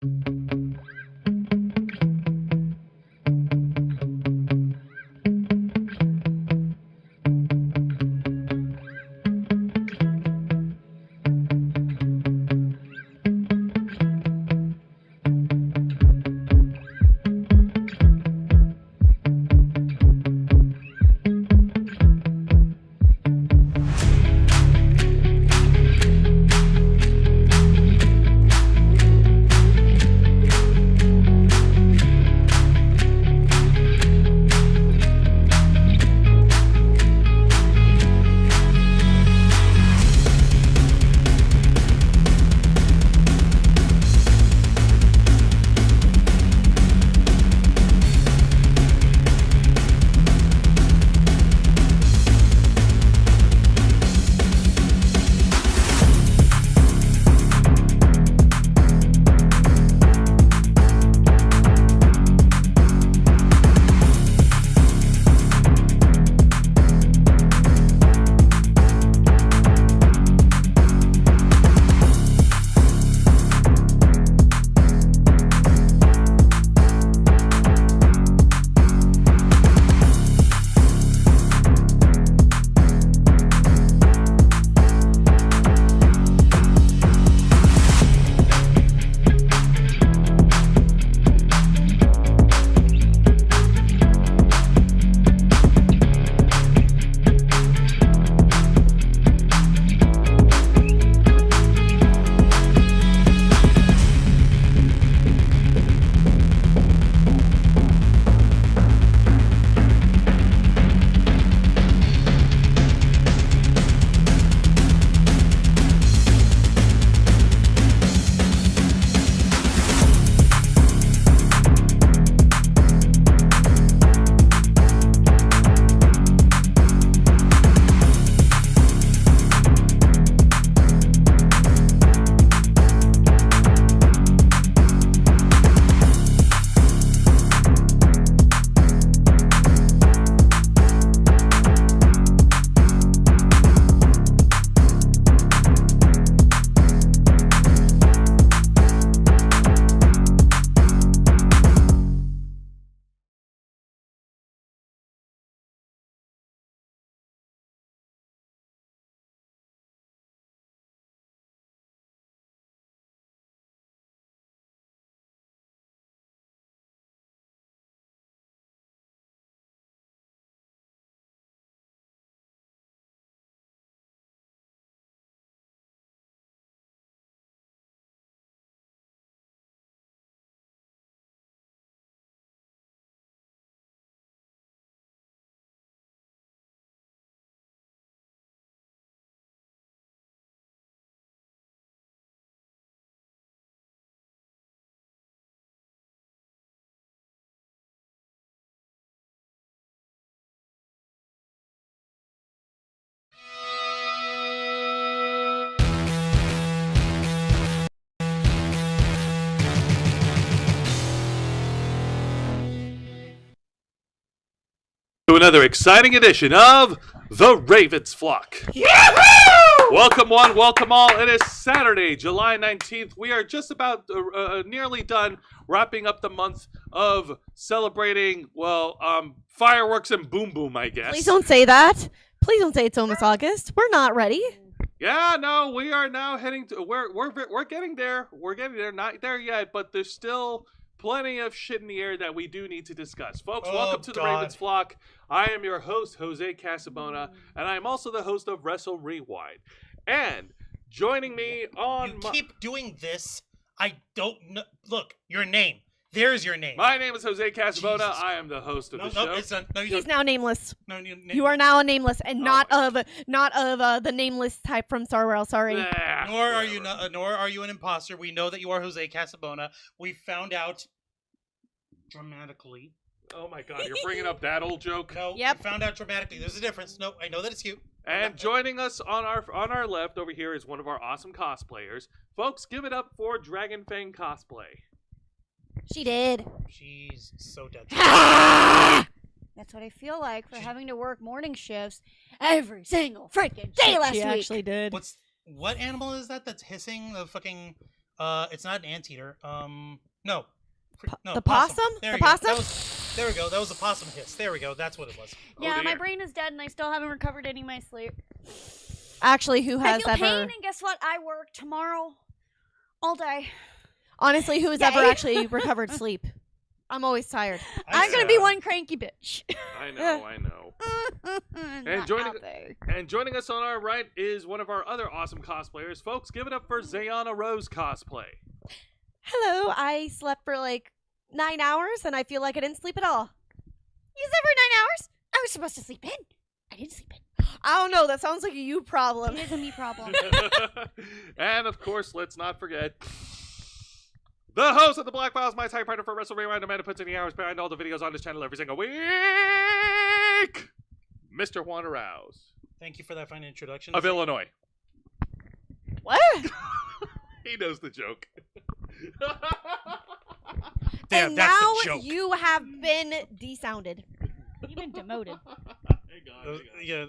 To another exciting edition of The Ravens Flock. Yahoo! Welcome one, welcome all. It is Saturday, July 19th. We are just about nearly done wrapping up the month of celebrating, fireworks and boom boom, I guess. Please don't say that. Please don't say it's almost August. We're not ready. Yeah, no, we are now heading to, we're getting there. We're getting there, not there yet, but there's still plenty of shit in the air that we do need to discuss. Folks, welcome to the Ravens Flock. I am your host, Jose Casabona, and I am also the host of Wrestle Rewind. And joining me on... You keep doing this. I don't know. Look, your name. There's your name. My name is Jose Casabona. I am the host of the show. It's not, no, He's now nameless. No, you are now a nameless, and not of the nameless type from Star Wars. Sorry. Nor are you an imposter. We know that you are Jose Casabona. We found out dramatically. Oh my God! You're bringing up that old joke. No, yep. We found out dramatically. There's a difference. No, I know that it's you. And joining us on our left over here is one of our awesome cosplayers. Folks, give it up for Dragon Fang Cosplay. She did. She's so dead. That's what I feel like for having to work morning shifts every single freaking day last week. She actually did. What animal is that that's hissing? The fucking It's not an anteater. No. No, the possum? There The you go. possum? There we go. That was a possum hiss. There we go. That's what it was. Yeah, my dear. brain is dead, and I still haven't recovered any of my sleep. Actually, who I has feel ever... pain, and guess what? I work tomorrow all day. Honestly, who has ever actually recovered sleep? I'm always tired. I'm gonna be one cranky bitch. I know. And joining us on our right is one of our other awesome cosplayers. Folks, give it up for Zayana Rose cosplay. Hello, I slept for like 9 hours, and I feel like I didn't sleep at all. You slept for 9 hours? I was supposed to sleep in. I didn't sleep in. I don't know, that sounds like a you problem. It is a me problem. And of course, let's not forget the host of the Black Files, my typewriter for Wrestle Rewind, Amanda puts in the hours behind all the videos on this channel every single week, Mr. Juan Arouse Thank you for that fine introduction. of Illinois. What? He knows the joke. Damn, And that's now the joke. you have been desounded. You've been demoted. Yeah,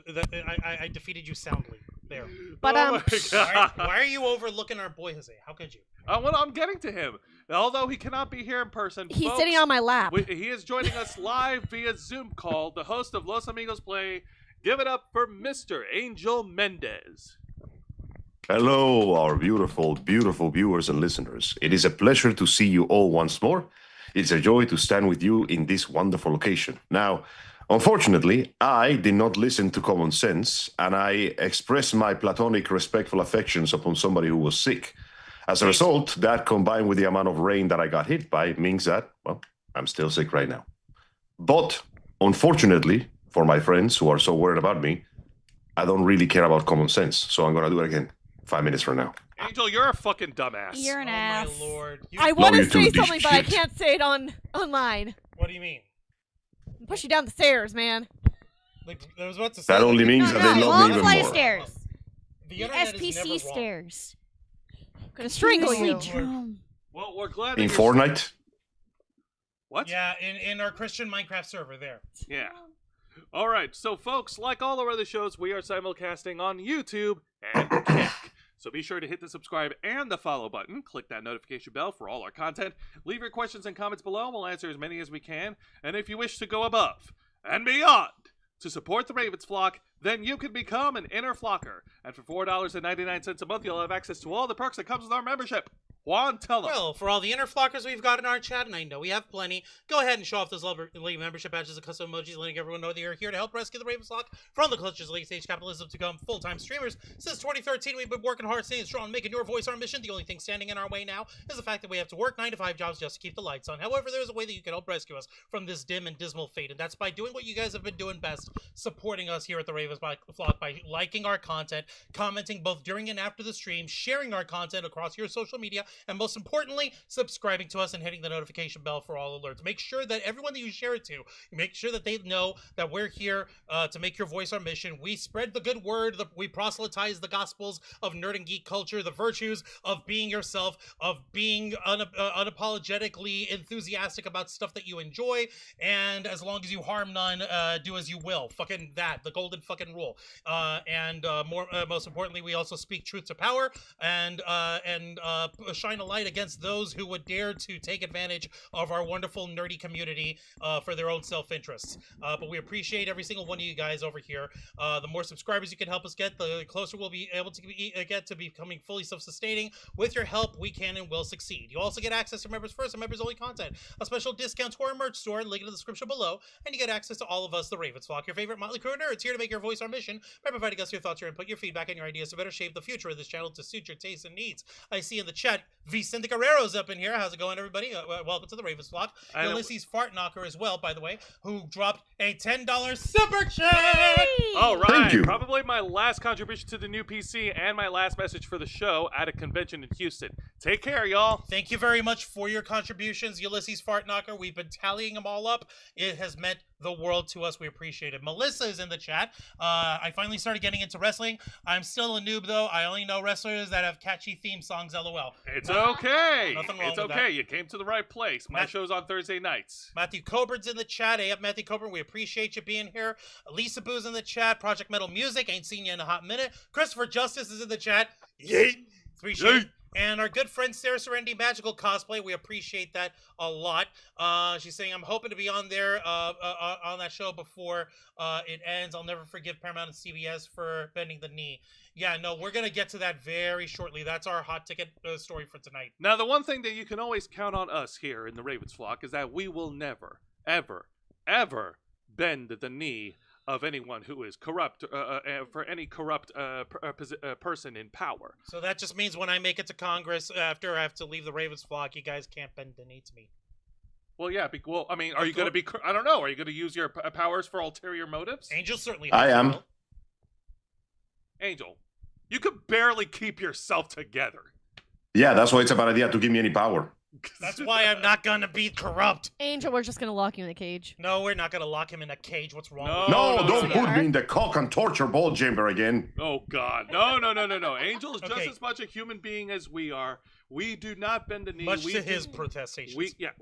I defeated you soundly. There. But, oh my God. Why are you overlooking our boy Jose? How could you? Well, I'm getting to him. Although he cannot be here in person, He's folks, sitting on my lap. he is joining us live via Zoom call, the host of Los Amigos Play. Give it up for Mr. Angel Mendez. Hello, our beautiful, beautiful viewers and listeners. It is a pleasure to see you all once more. It's a joy to stand with you in this wonderful occasion. Now, unfortunately, I did not listen to common sense, and I expressed my platonic, respectful affections upon somebody who was sick. As a result, that combined with the amount of rain that I got hit by means that, well, I'm still sick right now. But, unfortunately, for my friends who are so worried about me, I don't really care about common sense, so I'm going to do it again 5 minutes from now. Angel, you're a fucking dumbass. You're an Oh ass. my lord. I want you to two say piece something, of but I shit. can't say it online. What do you mean? Push you down the stairs, man. Like I was about to say. That only means that they love long me even flight of more. stairs. The The internet is never SPC wrong. stairs. I'm gonna strangle Seriously, you. Jerome. Well, we're glad that In you're... Fortnite? What? Yeah, in our Christian Minecraft server there. Yeah. All right, so folks, like all our other shows, we are simulcasting on YouTube and Kick. So be sure to hit the subscribe and the follow button. Click that notification bell for all our content. Leave your questions and comments below. We'll answer as many as we can. And if you wish to go above and beyond to support the Ravens flock, then you can become an inner flocker. And for $4.99 a month, you'll have access to all the perks that comes with our membership. Juan, tell them. Well, for all the inner flockers we've got in our chat, and I know we have plenty, go ahead and show off those lovely membership badges and custom emojis, letting everyone know that you're here to help rescue the Ravens flock from the clutches of late-stage capitalism to become full-time streamers. Since 2013, we've been working hard, staying strong, making your voice our mission. The only thing standing in our way now is the fact that we have to work 9 to 5 jobs just to keep the lights on. However, there's a way that you can help rescue us from this dim and dismal fate, and that's by doing what you guys have been doing best, supporting us here at the Ravens flock by liking our content, commenting both during and after the stream, sharing our content across your social media, and most importantly, subscribing to us and hitting the notification bell for all alerts. Make sure that everyone that you share it to, make sure that they know that we're here to make your voice our mission. We spread the good word, we proselytize the gospels of nerd and geek culture, the virtues of being yourself, of being unapologetically enthusiastic about stuff that you enjoy, and as long as you harm none, do as you will. Fucking that, the golden fucking rule. Most importantly, we also speak truth to power and shine a light against those who would dare to take advantage of our wonderful nerdy community for their own self-interests. But we appreciate every single one of you guys over here. The more subscribers you can help us get, the closer we'll be able to get to becoming fully self-sustaining. With your help, we can and will succeed. You also get access to Members First and Members-Only content, a special discount to our merch store, link in the description below, and you get access to all of us, the Ravens flock, your favorite motley crew of nerds, here to make your voice our mission by providing us your thoughts, your input, your feedback, and your ideas to better shape the future of this channel to suit your tastes and needs. I see in the chat, Vicente Guerrero's up in here. How's it going, everybody? Welcome to the Ravens flock. Ulysses Fartknocker as well, by the way, who dropped a $10 super chat. All right. Thank you. Probably my last contribution to the new PC and my last message for the show at a convention in Houston. Take care, y'all. Thank you very much for your contributions, Ulysses Fartknocker. We've been tallying them all up. It has meant the world to us. We appreciate it. Melissa is in the chat. I finally started getting into wrestling. I'm still a noob, though. I only know wrestlers that have catchy theme songs, LOL. It's okay. Nothing wrong It's with okay. that. You came to the right place. My show's on Thursday nights. Matthew Colbert's in the chat. Hey up, Matthew Colbert. We appreciate you being here. Lisa Boo's in the chat. Project Metal Music. Ain't seen you in a hot minute. Christopher Justice is in the chat. Yeet. Appreciate it. And our good friend Sarah Serenity Magical Cosplay, we appreciate that a lot. She's saying, I'm hoping to be on there on that show before it ends. I'll never forgive Paramount and CBS for bending the knee. Yeah, no, we're going to get to that very shortly. That's our hot ticket story for tonight. Now, the one thing that you can always count on us here in the Ravens flock is that we will never, ever, ever bend the knee of anyone who is corrupt, for any corrupt person in power. So that just means when I make it to Congress after I have to leave the Ravens flock, you guys can't bend the knee to me. Well, yeah. Well, I mean, are you going to be? I don't know. Are you going to use your powers for ulterior motives? Angel certainly. I am. Will. Angel, you could barely keep yourself together. Yeah, that's why it's a bad idea to give me any power. That's why I'm not gonna be corrupt. Angel, we're just gonna lock you in a cage. No, we're not gonna lock him in a cage. What's wrong? No, don't put me in the cock and torture ball chamber again. Oh, God. No. Angel is just as much a human being as we are. We do not bend the knee. Much to his protestations.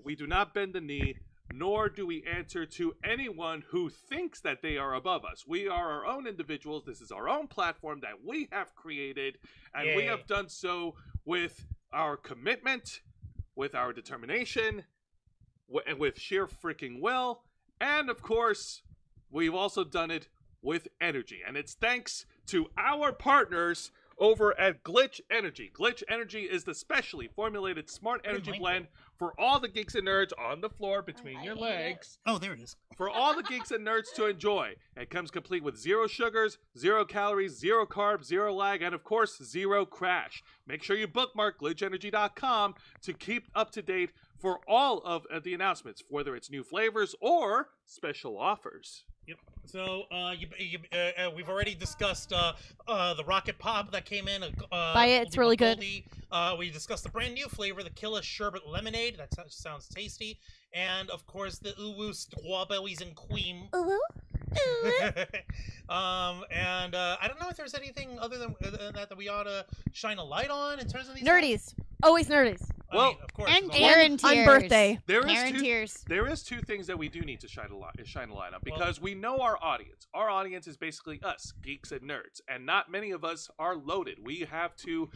We do not bend the knee, nor do we answer to anyone who thinks that they are above us. We are our own individuals. This is our own platform that we have created, and we have done so with our commitment, with our determination, and with sheer freaking will. And, of course, we've also done it with energy. And it's thanks to our partners over at Glitch Energy. Glitch Energy is the specially formulated smart energy blend for all the geeks and nerds on the floor between your legs. Oh, there it is. For all the geeks and nerds to enjoy. It comes complete with 0 sugars, 0 calories, 0 carbs, 0 lag, and of course, 0 crash. Make sure you bookmark glitchenergy.com to keep up to date for all of the announcements, whether it's new flavors or special offers. Yep. So we've already discussed the Rocket Pop that came in. Buy it; it's really good. We discussed the brand new flavor, the Killa Sherbet Lemonade. That sounds tasty. And of course, the Uwu Strawberries and Cream. Uwu. And I don't know if there's anything other than that we ought to shine a light on in terms of these Nerdies. Always nerdies. Well, I mean, of course. And there's On birthday. There is two things that we do need to shine a light on, because we know our audience. Our audience is basically us, geeks and nerds, and not many of us are loaded. We have to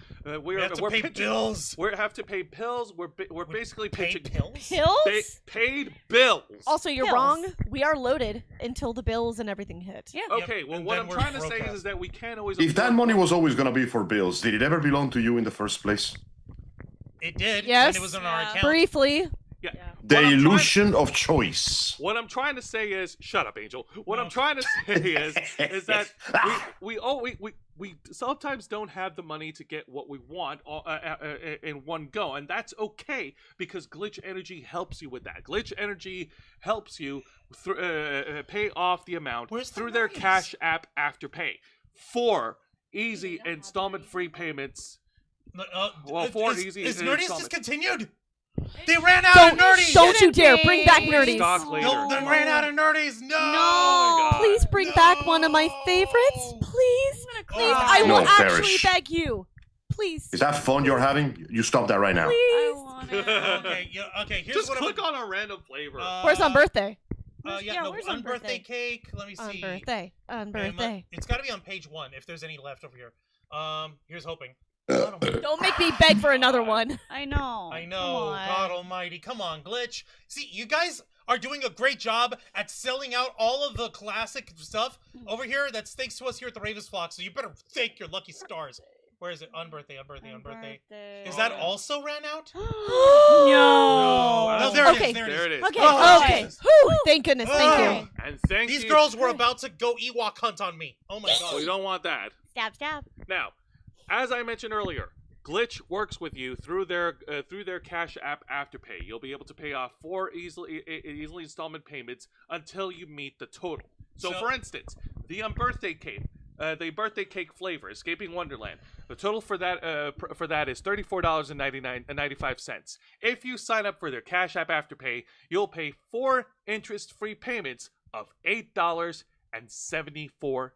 we have to pay bills. We have to pay bills. We're basically pitching pills. Pills? paid bills. Also, you're Pills. wrong. We are loaded until the bills and everything hit. Yeah. Okay, well, and what then I'm we're trying to say broadcast. is that we can't always. If that afford- money was always going to be for bills, did it ever belong to you in the first place? It did. Yes. When it was on our Yeah. account. Briefly. Yeah. The What I'm trying- illusion of choice. What I'm trying to say is, shut up, Angel. What I'm trying to say is that we sometimes don't have the money to get what we want in one go, and that's okay because Glitch Energy helps you with that. Glitch Energy helps you pay off the amount through their Cash App Afterpay. 4 easy installment-free payments. Well, 4 easy Is Nerdies installments. discontinued? They ran out of Nerdies! Don't you dare Shouldn't bring back be. nerdies. Stock later. No, they ran out of Nerdies! No! Oh my God. Please bring back one of my favorites. Please. Please. cry. I will No, actually perish. beg you. Please. Is that fun you're having? You stop that right now. Please. want it. Okay, here's Just what click on a random flavor. Where's on birthday? Where's on birthday? cake. Let me see. On birthday. On Um, birthday. It's got to be on page 1 if there's any left over here. Here's hoping. Don't make me beg for another one. I know. I Come know. on. God almighty. Come on, Glitch. See, you guys are doing a great job at selling out all of the classic stuff over here. That's thanks to us here at the Ravens Flock, so you better thank your lucky stars. Where is it? On birthday. Is that also ran out? No. No, there it is. Okay. There it is. There it is. Okay. Oh, Okay. Jesus. Whew, thank goodness. Thank Oh. you. And thank These you. girls were about to go Ewok hunt on me. Oh my Well, we god. don't want that. Stab, stab. Now, as I mentioned earlier, Glitch works with you through their Cash App Afterpay. You'll be able to pay off 4 easily installment payments until you meet the total. So for instance, the birthday cake. The birthday cake flavor, Escaping Wonderland. The total for that is $34.95. If you sign up for their Cash App Afterpay, you'll pay 4 interest-free payments of $8.74,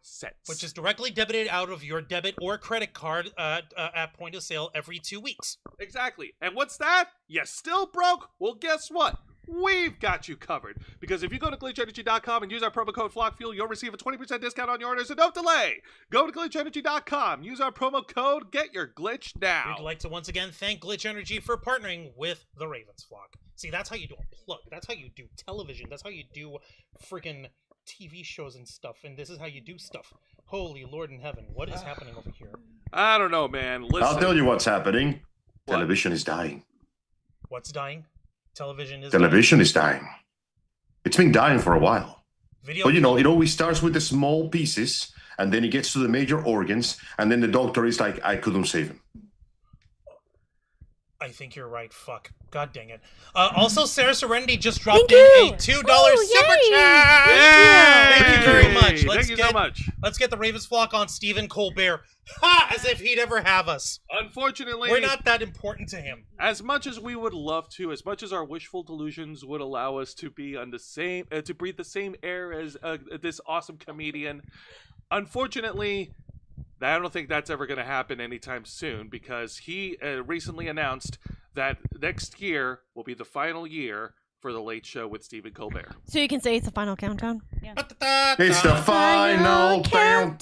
Which is directly debited out of your debit or credit card at point of sale every 2 weeks. exactly. And what's that? You still broke? Well, guess what? we've got you covered. Because if you go to glitchenergy.com and use our promo code FlockFuel, you'll receive a 20% discount on your order, so don't delay. Go to glitchenergy.com, use our promo code, get your glitch now. We'd like to once again thank Glitch Energy for partnering with the Ravens Flock. See, that's how you do a plug. That's how you do television. That's how you do freaking TV shows and stuff. And this is how you do stuff. Holy Lord in heaven, what is happening over here? I don't know, man. Listen. I'll tell you what's happening. What? Television is dying. What's dying? Television is Television is dying. It's been dying for a while. Video. But it always starts with the small pieces, and then it gets to the major organs, and then the doctor is like, I couldn't save him. I think you're right. Fuck. God dang it. Also, Sarah Serenity just dropped Thank in you. a $2 Oh, super yay. chat. Yay! Thank you very much. Thank you so much. Let's get the Ravens Flock on Stephen Colbert. Ha! As if he'd ever have us. Unfortunately, We're not that important to him. as much as we would love to, as much as our wishful delusions would allow us to be on the same, to breathe the same air as this awesome comedian, unfortunately, I don't think that's ever going to happen anytime soon, because he recently announced that next year will be the final year for The Late Show with Stephen Colbert. So you can say it's the final countdown? It's the final countdown.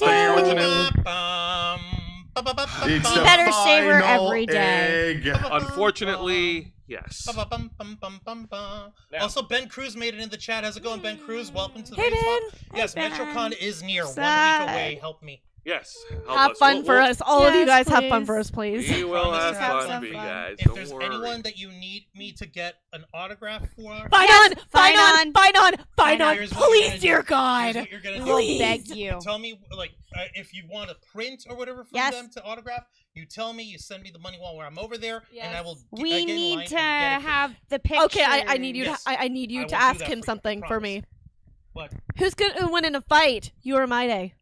It's You the better savor final every day. egg. Unfortunately, yes. Now- Also, Ben Cruz made it in the chat. How's it going, Ben Cruz? Welcome to the Hey, Ravens Ben. Flock. Yes, Ben. MetroCon is near. 1 Sad. week away. Help me. Yes. help Have us. fun We'll- for we'll- us. All of you Yes, guys have fun please. for us, please. We will Promise have to have fun some for you fun. guys. If Don't there's worry. anyone that you need me to get an autograph for, Fine Yes, on, fine fine on, on. fine on, fine Fine on. on. Here's what you're Please, gonna dear do. God. Here's what you're gonna do. We'll Please. beg you. Tell me, if you want a print or whatever from Yes. them to autograph, you tell me, you send me the money while I'm over there, and I will We get in line need and to get it for you. have the picture. Okay, I need you Yes. to I need I you will to do ask that him for you, something for promise. me. What? Who's gonna win in a fight? You or my day?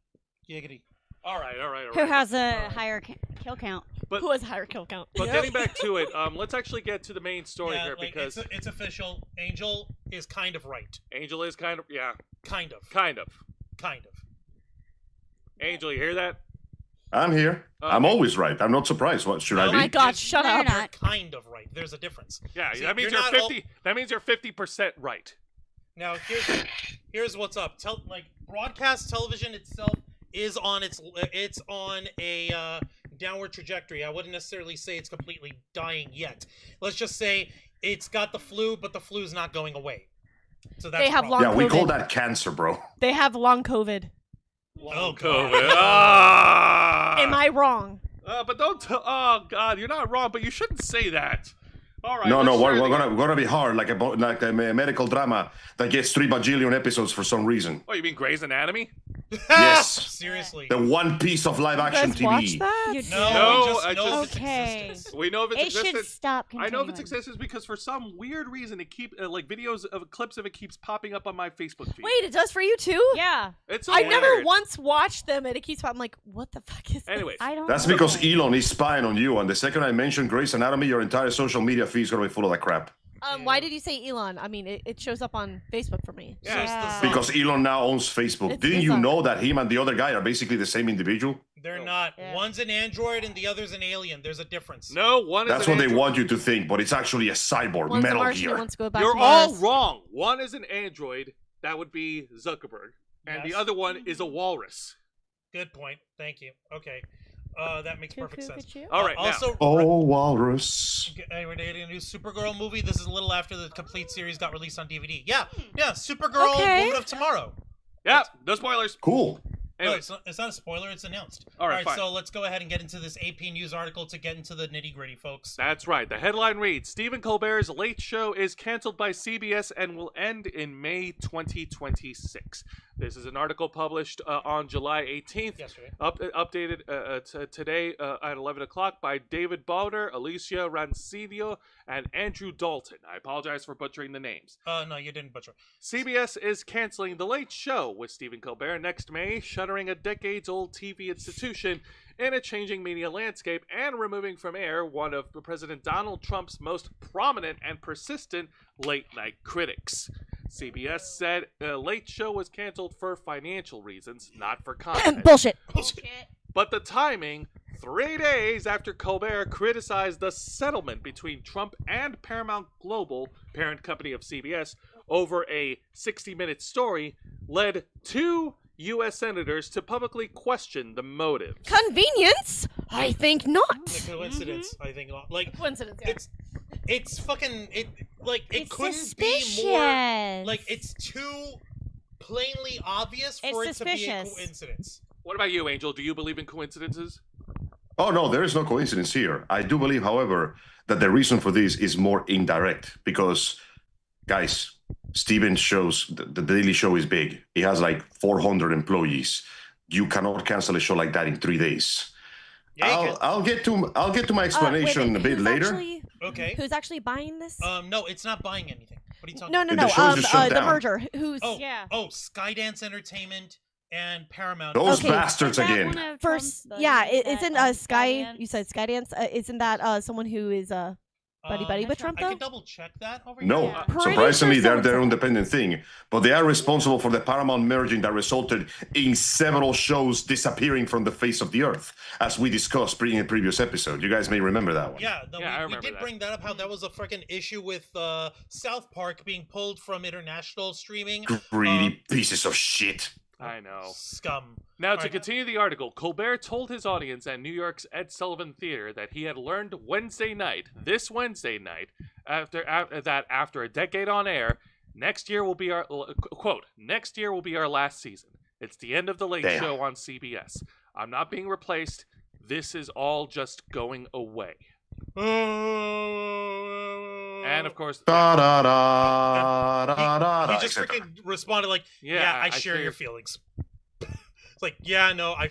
Giggity. All right. Who has a higher kill count? But- Who has a higher kill count? But getting back to it, let's actually get to the main story Yeah, here, like, because it's official. Angel is kind of right. Angel is kind of, yeah, Kind of. kind of. Kind of. Angel, you hear that? I'm here. I'm always right. I'm not surprised. What should Oh I my be? God, shut No, up. you're not. You're kind of right. There's a difference. Yeah, See, that means you're you're not all- 50. That means you're 50% right. Now here's what's up. Broadcast television itself is on a downward trajectory. I wouldn't necessarily say it's completely dying yet. Let's just say it's got the flu, but the flu's not going away. So that's They have a problem. long Yeah, we COVID. call that cancer, bro. They have long COVID. Oh, COVID. God. Am I wrong? But don't. Oh God, you're not wrong. But you shouldn't say that. All right. No, let's we're share the- gonna be hard, like a medical drama that gets 3 bajillion episodes for some reason. Oh, you mean Grey's Anatomy? Yes. Seriously. The one piece of live You action guys watch TV. that? You No, No, we just I know just- of its Okay. existence. We know of its It should existence. stop I know of its continuing. existence because for some weird reason it like videos of clips of it keeps popping up on my Facebook feed. Wait, it does for you too? Yeah. It's so I've never weird. once watched them, and it keeps. I'm like, what the fuck is? this? Anyways, I don't That's know. because Elon is spying on you, and the second I mention Grey's Anatomy, your entire social media feed is gonna be full of that crap. Why did you say Elon? I mean, it shows up on Facebook for me. Yeah. So it's the Yeah. zone. Because Elon now owns Facebook. It's Didn't you Elon. know that him and the other guy are basically the same individual? They're not. Yeah. One's an android and the other's an alien. There's a difference. no one That's is what an they android. want you to think, but it's actually a cyborg, One's a Metal Martian, Gear. wants to go back You're to all Mars. wrong. One is an android. That would be Zuckerberg, and the Yes. other one is a walrus. Good point. Thank you. Okay. That makes perfect sense. All right. Also, Oh, walrus. we're dating a new Supergirl movie. This is a little after the complete series got released on DVD. Yeah, Supergirl, Okay. Woman of Tomorrow. now, yeah. No spoilers. Cool. No, Anyways, it's not a spoiler. It's announced. All right, fine. So let's go ahead and get into this AP News article to get into the nitty gritty, folks. that's right. The headline reads: Stephen Colbert's Late Show is canceled by CBS and will end in May 2026. This is an article published on July 18th. Yesterday. Updated today at 11 o'clock by David Bowder, Alicia Rancidio, and Andrew Dalton. I apologize for butchering the names. No, you didn't butcher. CBS is canceling The Late Show with Stephen Colbert next May, shuttering a decades-old TV institution in a changing media landscape and removing from air one of President Donald Trump's most prominent and persistent late-night critics. CBS said Late Show was canceled for financial reasons, not for content. Bullshit. But the timing 3 days after Colbert criticized the settlement between Trump and Paramount Global, parent company of CBS, over a 60-minute story, led 2 U.S. senators to publicly question the motive. Convenience? I think not. The coincidence, I think. Like, Coincidence, yeah. It's fucking, it It's couldn't suspicious. be more, like, it's too plainly obvious for It's it to be a suspicious. coincidence. What about you, Angel? Do you believe in coincidences? Oh, no, there is no coincidence here. I do believe, however, that the reason for this is more indirect because, guys, Steven's shows, the Daily Show is big. He has like 400 employees. You cannot cancel a show like that in 3 days. Yeah, I'll get to my explanation a bit later. okay. Who's actually buying this? No, it's not buying anything. What are you talking No, about? no, no. The show is just shut The down. merger. Who's Oh, Yeah. oh, Skydance Entertainment and Paramount. Those Okay. bastards Is that again. one of Trump's first? buddies Yeah, that, isn't Sky? Skydance? You said Skydance. Isn't that someone who is buddy with Trump I though? can double check that over here. No, Yeah. Pretty surprisingly, sure they're someone their said independent thing, but they are responsible for the Paramount merging that resulted in several shows disappearing from the face of the earth, as we discussed in a previous episode. You guys may remember that one. Yeah, no, Yeah, I we remember did that. bring that up, how that was a freaking issue with South Park being pulled from international streaming. Greedy pieces of shit. I know. Scum. Now, to Alright. continue the article, Colbert told his audience at New York's Ed Sullivan Theater that he had learned this Wednesday night, after a decade on air, next year will be our quote. Next year will be our last season. It's the end of the Late Damn. Show on CBS. I'm not being replaced. This is all just going away. And of course, Da da da da da da. He just freaking responded like, "Yeah, I share your feelings." It's like, yeah, no, I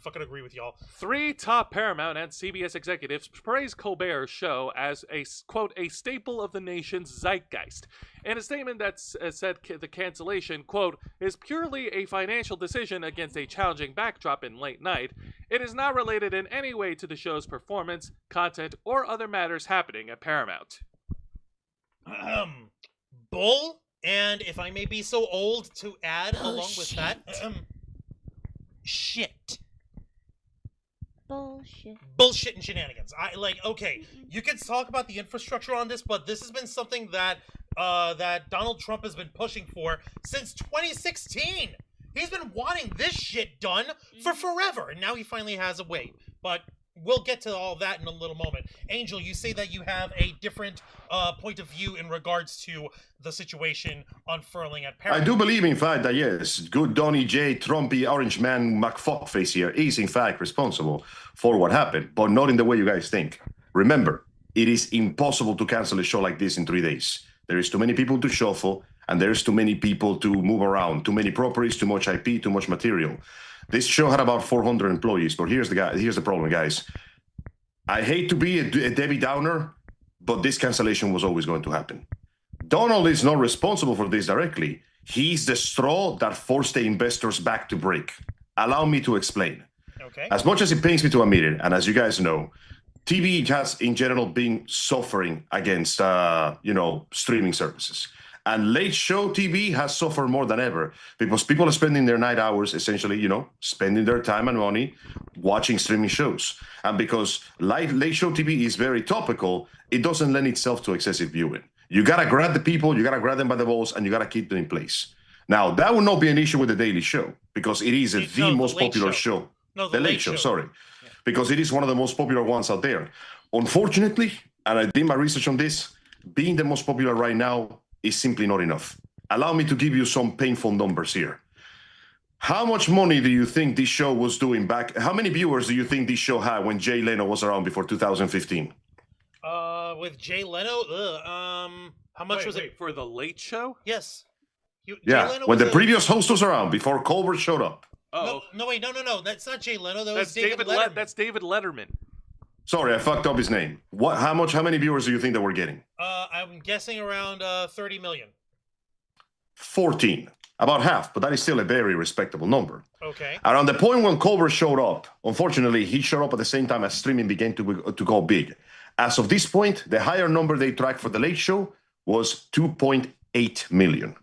fucking agree with y'all. 3 top Paramount and CBS executives praised Colbert's show as a, quote, a staple of the nation's zeitgeist. In a statement that said the cancellation, quote, is purely a financial decision against a challenging backdrop in late night. It is not related in any way to the show's performance, content, or other matters happening at Paramount. Bull, and if I may be so old to add along with that, shit. Bullshit. Bullshit and shenanigans. Okay, you can talk about the infrastructure on this, but this has been something that that Donald Trump has been pushing for since 2016. He's been wanting this shit done for forever, and now he finally has a way. But we'll get to all that in a little moment. Angel, you say that you have a different point of view in regards to the situation unfurling at I Paramount. do believe, in fact, that yes, good Donny J. Trumpy Orange Man McFuckface here is, in fact, responsible for what happened, but not in the way you guys think. Remember, it is impossible to cancel a show like this in 3 days. There is too many people to shuffle, and there's too many people to move around, too many properties, too much IP, too much material. This show had about 400 employees, but here's the problem, guys. I hate to be a Debbie Downer, but this cancellation was always going to happen. Donald is not responsible for this directly. He's the straw that forced the investors back to break. Allow me to explain. Okay. As much as it pains me to admit it, and as you guys know, TV has in general been suffering against, streaming services. And late show TV has suffered more than ever because people are spending their night hours essentially, spending their time and money watching streaming shows. And because late show TV is very topical, it doesn't lend itself to excessive viewing. You got to grab the people, you got to grab them by the balls, and you got to keep them in place. Now, that would not be an issue with The Daily Show because it is the most Late popular Show. show. No, The Late Show, sorry. Yeah. Because it is one of the most popular ones out there. Unfortunately, and I did my research on this, being the most popular right now is simply not enough. Allow me to give you some painful numbers here. How much money do you think this show was doing back? How many viewers do you think this show had when Jay Leno was around before 2015? With Jay Leno, how much was it? For The Late Show? Yes. Jay Yeah, Leno when was the previous host was around, before Colbert showed up. Oh, No, wait, no. That's not Jay Leno. That was that's David Letterman. That's David Letterman. Sorry, I fucked up his name. How many viewers do you think they were getting? I'm guessing around 30 million. 14. About half, but that is still a very respectable number. Okay. Around the point when Colbert showed up, unfortunately, he showed up at the same time as streaming began to go big. As of this point, the higher number they tracked for The Late Show was 2.8 million.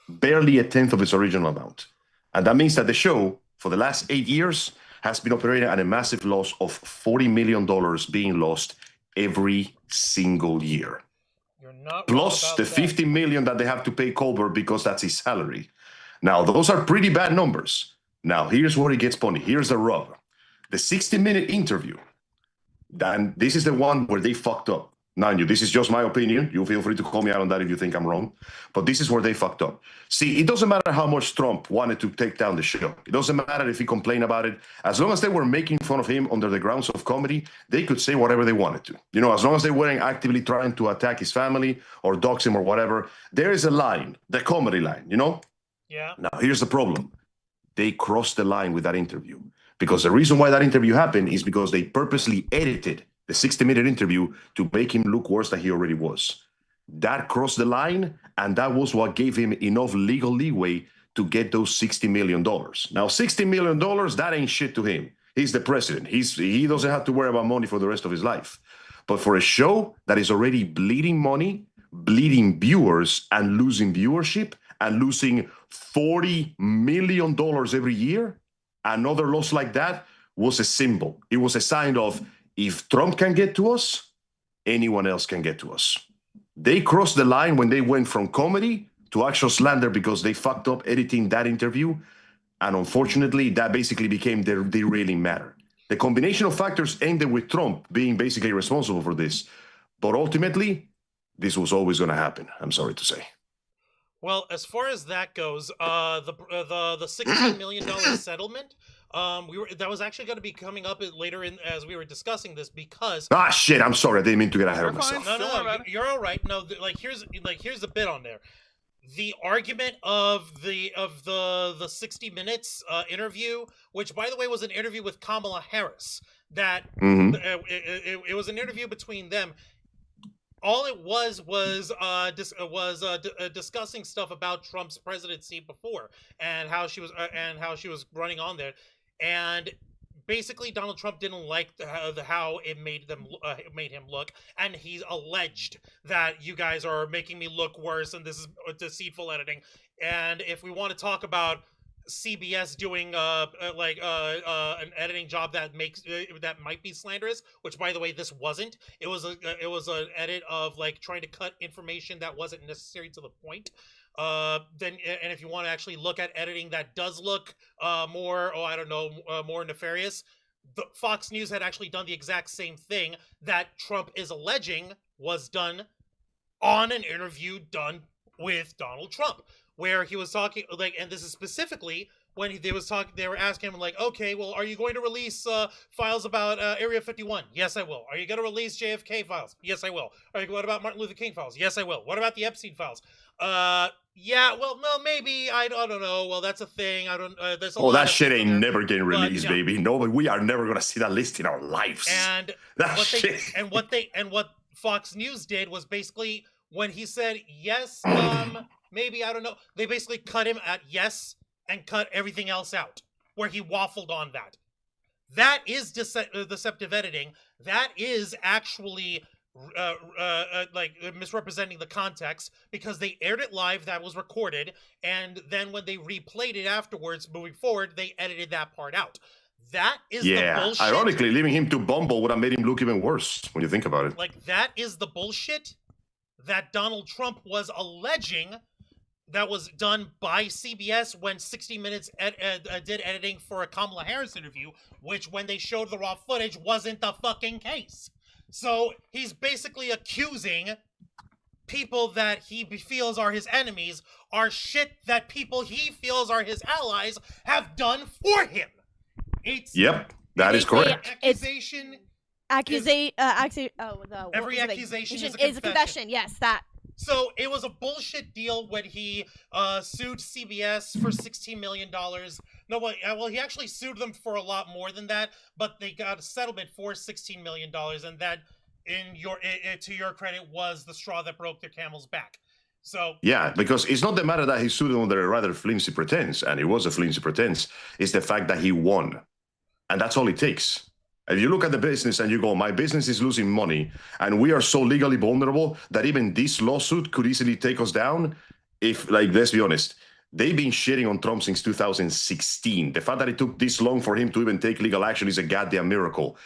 Barely a tenth of its original amount. And that means that the show, for the last 8 years, has been operating at a massive loss of $40 million being lost every single year. You're not Plus wrong the about that. $50 million that they have to pay Colbert because that's his salary. Now, those are pretty bad numbers. Now, here's where it gets funny. Here's the rub. The 60-minute interview, then this is the one where they fucked up. Now, this is just my opinion. You feel free to call me out on that if you think I'm wrong. But this is where they fucked up. See, it doesn't matter how much Trump wanted to take down the show. It doesn't matter if he complained about it. As long as they were making fun of him under the grounds of comedy, they could say whatever they wanted to. You know, as long as they weren't actively trying to attack his family or dox him or whatever, there is a line, the comedy line, you know? Yeah. Now, here's the problem. They crossed the line with that interview. Because the reason why that interview happened is because they purposely edited the 60-minute interview to make him look worse than he already was. That crossed the line, and that was what gave him enough legal leeway to get those $60 million. Now, $60 million, that ain't shit to him. He's the president. He doesn't have to worry about money for the rest of his life. But for a show that is already bleeding money, bleeding viewers, and losing viewership, and losing $40 million every year, another loss like that was a symbol. It was a sign of, if Trump can get to us, anyone else can get to us. They crossed the line when they went from comedy to actual slander because they fucked up editing that interview. And unfortunately, that basically became their derailing matter. The combination of factors ended with Trump being basically responsible for this. But ultimately, this was always going to happen, I'm sorry to say. Well, as far as that goes, the $16 million settlement, that was actually going to be coming up later in as we were discussing this because Shit, I'm sorry, I didn't mean to get ahead of myself. No, you're all right. No, here's the bit on there. The argument of the 60 Minutes interview, which by the way was an interview with Kamala Harris, that it was an interview between them. All it was discussing stuff about Trump's presidency before and how she was running on there, and basically Donald Trump didn't like how it made him look, and he's alleged that you guys are making me look worse, and this is deceitful editing. And if we want to talk about CBS doing an editing job that might be slanderous, which by the way this wasn't. It was an edit of trying to cut information that wasn't necessary to the point. And if you want to actually look at editing that does look more nefarious, the Fox News had actually done the exact same thing that Trump is alleging was done on an interview done with Donald Trump, where he was talking and this is specifically when they were asking him okay, well, are you going to release files about Area 51? Yes, I will. Are you going to release JFK files? Yes, I will. What about Martin Luther King files? Yes, I will. What about the Epstein files? Yeah, well, no, maybe. I don't know. Well, that's a thing. I don't. There's a lot that of shit ain't there. never getting released, But, yeah. baby. No, but we are never gonna see that list in our lives. And what Fox News did was basically when he said yes, maybe, I don't know. They basically cut him at yes and cut everything else out, where he waffled on that. That is deceptive editing. That is actually misrepresenting the context, because they aired it live, that was recorded, and then when they replayed it afterwards, moving forward, they edited that part out. That is the bullshit. Ironically, leaving him to Bumble would have made him look even worse when you think about it. That is the bullshit that Donald Trump was alleging that was done by CBS when 60 Minutes did editing for a Kamala Harris interview, which when they showed the raw footage wasn't the fucking case. So he's basically accusing people that he feels are his enemies are shit that people he feels are his allies have done for him. That is correct. Accusation. Every accusation is a confession. Yes, that. So it was a bullshit deal when he sued CBS for $16 million. No, well, he actually sued them for a lot more than that, but they got a settlement for $16 million, and that, to your credit, was the straw that broke their camel's back. So yeah, because it's not the matter that he sued them under a rather flimsy pretense, and it was a flimsy pretense. It's the fact that he won, and that's all it takes. If you look at the business and you go, my business is losing money, and we are so legally vulnerable that even this lawsuit could easily take us down. If, let's be honest, they've been shitting on Trump since 2016. The fact that it took this long for him to even take legal action is a goddamn miracle.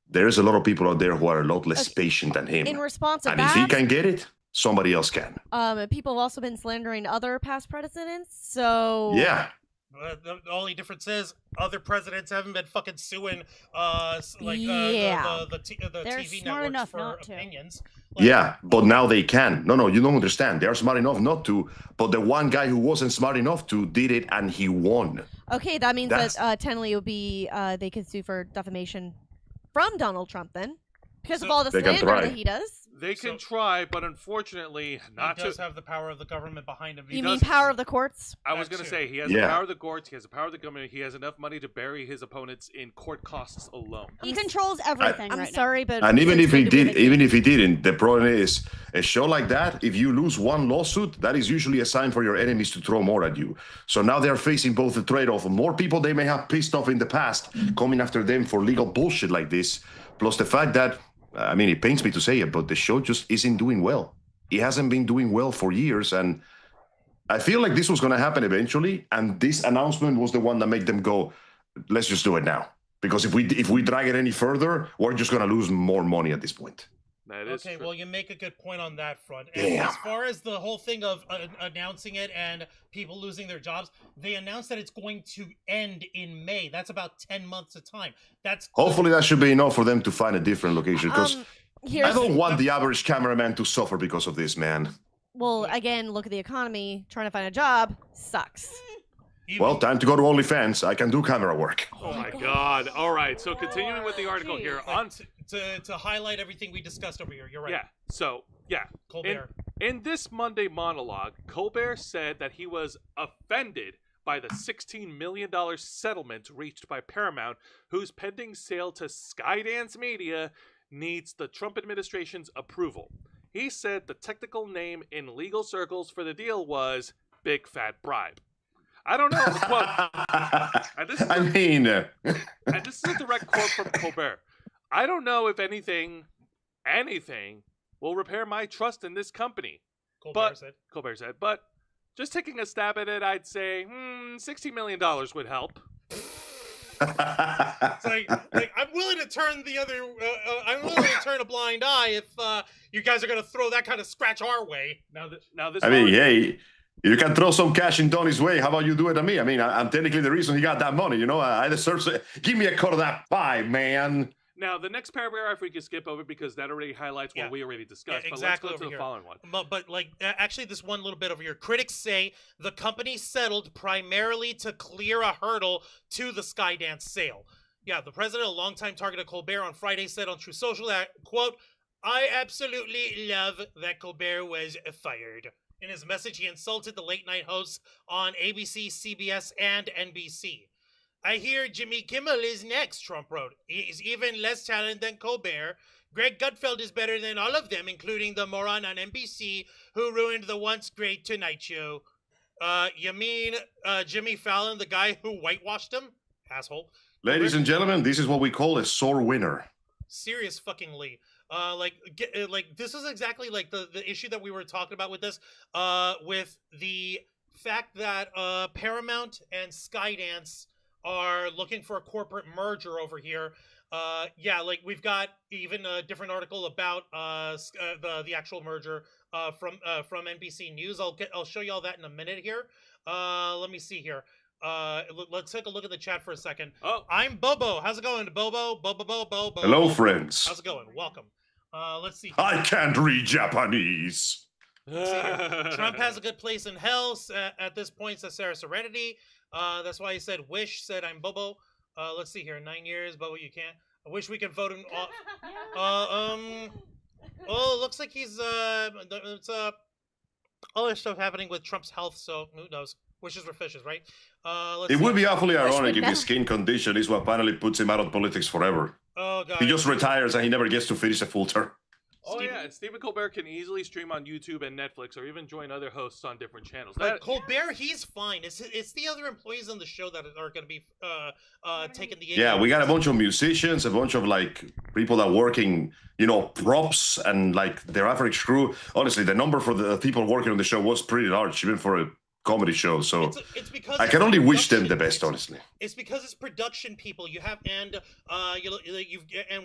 There's a lot of people out there who are a lot less patient than him. In response to and that, if he can get it, somebody else can. People have also been slandering other past presidents. So Yeah. The only difference is other presidents haven't been fucking suing Yeah. the They're TV smart networks enough for not to. opinions. Like, Yeah, but now they can. No, you don't understand. They're smart enough not to, but the one guy who wasn't smart enough to did it, and he won. Okay, that means That's- that technically it would be they could sue for defamation from Donald Trump then, because of So- all the They can slander try. that he does. They can So- try, but unfortunately, not he does to. have the power of the government behind him. You does- mean power of the courts? I was That going to too. say, he has Yeah. the power of the courts, he has the power of the government, he has enough money to bury his opponents in court costs alone. He controls everything I'm right sorry, but And even since if he they do what did, they even can- if he didn't, the problem is a show like that. If you lose one lawsuit, that is usually a sign for your enemies to throw more at you. So now they're facing both the trade-off of more people they may have pissed off in the past coming after them for legal bullshit like this, plus the fact that, I mean, it pains me to say it, but the show just isn't doing well. It hasn't been doing well for years, and I feel like this was going to happen eventually, and this announcement was the one that made them go, let's just do it now. Because if we drag it any further, we're just going to lose more money at this point. That is Okay, true. well, you make a good point on that front. And Yeah. as far as the whole thing of announcing it and people losing their jobs, they announced that it's going to end in May. That's about 10 months of time. That's Hopefully that should be enough for them to find a different location, because I here's don't want the average cameraman to suffer because of this, man. well, again, look at the economy. Trying to find a job sucks. even- Well, time to go to OnlyFans. I can do camera work. Oh my god. All right, so continuing with the article here. like, On to highlight everything we discussed over here. You're right. Yeah, so, yeah. Colbert. In this Monday monologue, Colbert said that he was offended by the $16 million settlement reached by Paramount, whose pending sale to Skydance Media needs the Trump administration's approval. He said the technical name in legal circles for the deal was Big Fat Bribe. I don't know. Quote, and this is I mean, and this is a direct quote from Colbert. I don't know if anything will repair my trust in this company. Colbert said. Colbert said, but just taking a stab at it, I'd say, $60 million would help. It's like I'm willing to turn the other. I'm willing to turn a blind eye if you guys are gonna throw that kind of scratch our way. Now this. I mean, already- hey, you can throw some cash in Tony's way. How about you do it to me? I mean, I'm technically the reason he got that money. You know, I deserve. Give me a cut of that pie, man. Now the next paragraph we can skip over because that already highlights Yeah. what we already discussed. Yeah, But exactly let's go over to the here. following one. But actually, this one little bit over here. Critics say the company settled primarily to clear a hurdle to the Skydance sale. Yeah, the president, a longtime target of Colbert, on Friday said on True Social that, quote, I absolutely love that Colbert was fired. In his message, he insulted the late-night hosts on ABC, CBS, and NBC. I hear Jimmy Kimmel is next, Trump wrote. He is even less talented than Colbert. Greg Gutfeld is better than all of them, including the moron on NBC who ruined the once great Tonight Show. You mean Jimmy Fallon, the guy who whitewashed him? Asshole. Ladies and gentlemen, this is what we call a sore winner. Serious fucking Lee. This is exactly like the issue that we were talking about with this, with the fact that Paramount and Skydance are looking for a corporate merger over here. We've got even a different article about the actual merger from NBC News. I'll show you all that in a minute here. Let me see here. Let's take a look at the chat for a second. Oh, I'm Bobo. How's it going, Bobo? Bobo. Hello, friends. How's it going? Welcome. Let's see. I can't read Japanese. Trump has a good place in hell at this point, says Sarah Serenity. That's why he said wish, said I'm Bobo. Let's see here. 9 years, Bobo, you can't. I wish we could vote him off. Oh, it looks like he's it's all this stuff happening with Trump's health, so who knows? Wishes were fishes, right? Let's It see. would be awfully ironic if know. his skin condition is what finally puts him out of politics forever. Oh god. He just retires and he never gets to finish a full term. oh Stephen- yeah, and Stephen Colbert can easily stream on YouTube and Netflix, or even join other hosts on different channels. Like That, Colbert, he's fine. It's the other employees on the show that are going to be taking the. Yeah, we got a bunch of musicians, a bunch of like people that working, props and like their average crew. Honestly, the number for the people working on the show was pretty large, even for a comedy show, so it's because I it's can only wish them production. the best, honestly. It's because it's production people. You have and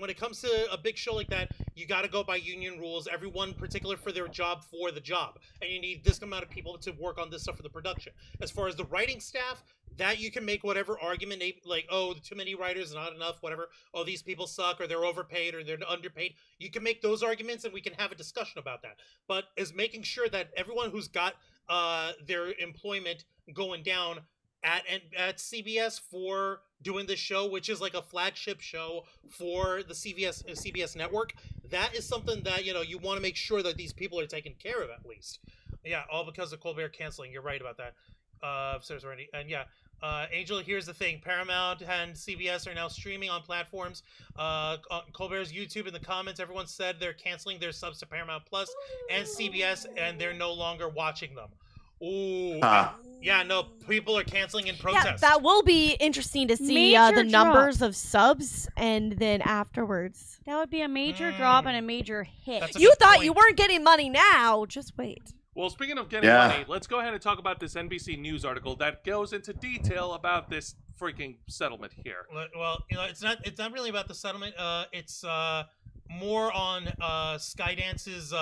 when it comes to a big show like that, you got to go by union rules. Everyone particular for their job for the job, and you need this amount of people to work on this stuff for the production. As far as the writing staff, that you can make whatever argument, like, oh, too many writers, not enough, whatever. Oh, these people suck, or they're overpaid, or they're underpaid. You can make those arguments, and we can have a discussion about that. But is making sure that everyone who's got their employment going down at CBS for doing this show, which is like a flagship show for the CBS network, that is something that you want to make sure that these people are taken care of at least. Yeah, all because of Colbert canceling. You're right about that. Says Randy, and yeah. Angel, here's the thing. Paramount and CBS are now streaming on platforms. On Colbert's YouTube, in the comments, everyone said they're canceling their subs to Paramount Plus and CBS, and they're no longer watching them. Ooh. Yeah, no, people are canceling in protest. Yeah, that will be interesting to see Major the numbers of subs, and then afterwards. That would be a major drop and a major hit. You thought you weren't getting money now. Just wait. Well, speaking of getting money, let's go ahead and talk about this NBC News article that goes into detail about this freaking settlement here. Well, it's not really about the settlement. It's more on Skydance's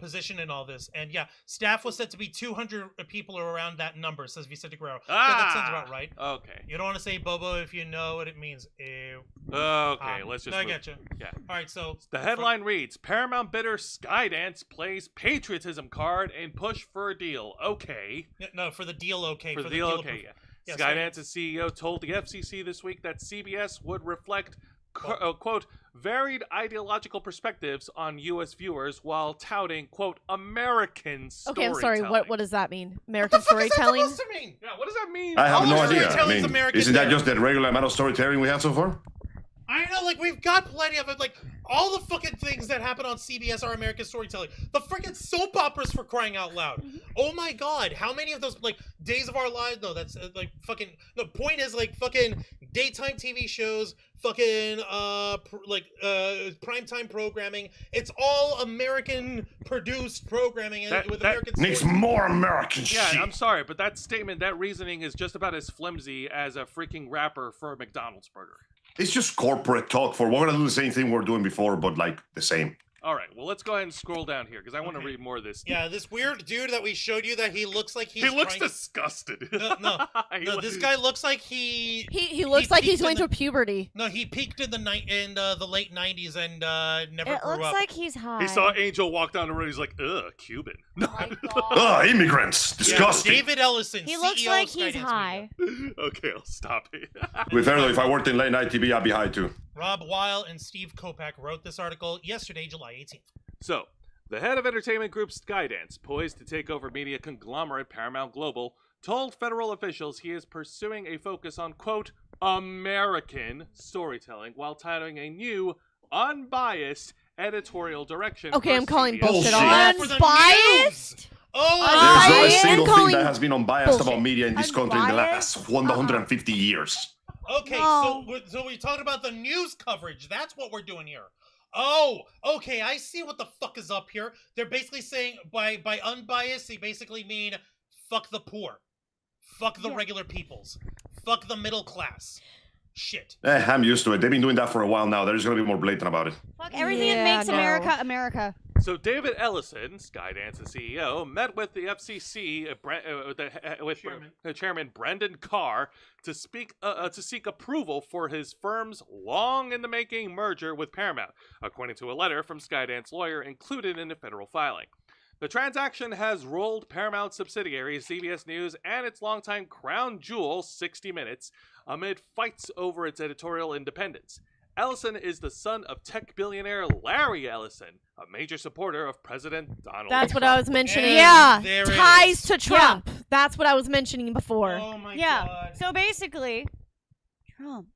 position in all this. And yeah, staff was said to be 200 people or around that number, says Vicente Guerrero. Yeah, that sounds about right. Okay. You don't want to say Bobo if you know what it means. Okay, let's just... No, I get you. Yeah. All right, so... The headline reads, Paramount bidder Skydance plays patriotism card and push for a deal. Okay. No, for the deal, okay. For the deal, okay, yeah. Skydance's CEO told the FCC this week that CBS would reflect... quote, varied ideological perspectives on U.S. viewers while touting, quote, American storytelling. Okay, I'm sorry. What does that mean? American storytelling? What the fuck is that supposed to mean? Yeah, what does that mean? I have no idea. I mean, American isn't that just the regular amount of storytelling we had so far? I know, like, we've got plenty of it. Like, all the fucking things that happen on CBS are American storytelling. The freaking soap operas, for crying out loud. Oh my god, how many of those, like, Days of Our Lives? No, that's, like, fucking... The point is, like, fucking daytime TV shows, fucking, primetime programming. It's all American-produced programming with American stories. Needs more American shit. Yeah, I'm sorry, but that statement, that reasoning is just about as flimsy as a freaking rapper for a McDonald's burger. It's just corporate talk for we're gonna do the same thing we're doing before, but like the same. All right, well, let's go ahead and scroll down here because I want to read more of this. Yeah, this weird dude that we showed you that he looks like he's... He looks disgusted. No, this guy looks like he looks like he's going through puberty. No, he peaked in the late 90s and never grew up. It looks like he's high. He saw Angel walk down the road. He's like, ugh, Cuban. Immigrants. Disgusting. Yeah, David Ellison, he CEO looks like of he's Skydance high. Okay, I'll stop it. With fair though, if I worked in late night TV, I'd be high too. Rob Weil and Steve Kopak wrote this article yesterday, July 18th. So, the head of entertainment group Skydance, poised to take over media conglomerate Paramount Global, told federal officials he is pursuing a focus on, quote, American storytelling while touting a new, unbiased editorial direction. Okay, I'm calling CBS. bullshit on that. Unbiased? There's not a single thing calling that has been unbiased bullshit. about media in this country in the last 150 years. Okay, No. so we talked about the news coverage. That's what we're doing here. Oh, okay, I see what the fuck is up here. They're basically saying, by unbiased, they basically mean fuck the poor. Fuck the regular peoples. Fuck the middle class. Shit. I'm used to it. They've been doing that for a while now. They're just gonna be more blatant about it. Fuck everything that makes America, America. So David Ellison, Skydance's CEO, met with the FCC with Chairman Brendan Carr to seek approval for his firm's long-in-the-making merger with Paramount, according to a letter from Skydance lawyer included in the federal filing. The transaction has rolled Paramount subsidiary CBS News and its longtime crown jewel 60 Minutes amid fights over its editorial independence. Ellison is the son of tech billionaire Larry Ellison, a major supporter of President Donald Trump. That's what I was mentioning. And there it ties is. to Trump. Yeah. That's what I was mentioning before. Oh my Yeah. god. So basically, Trump.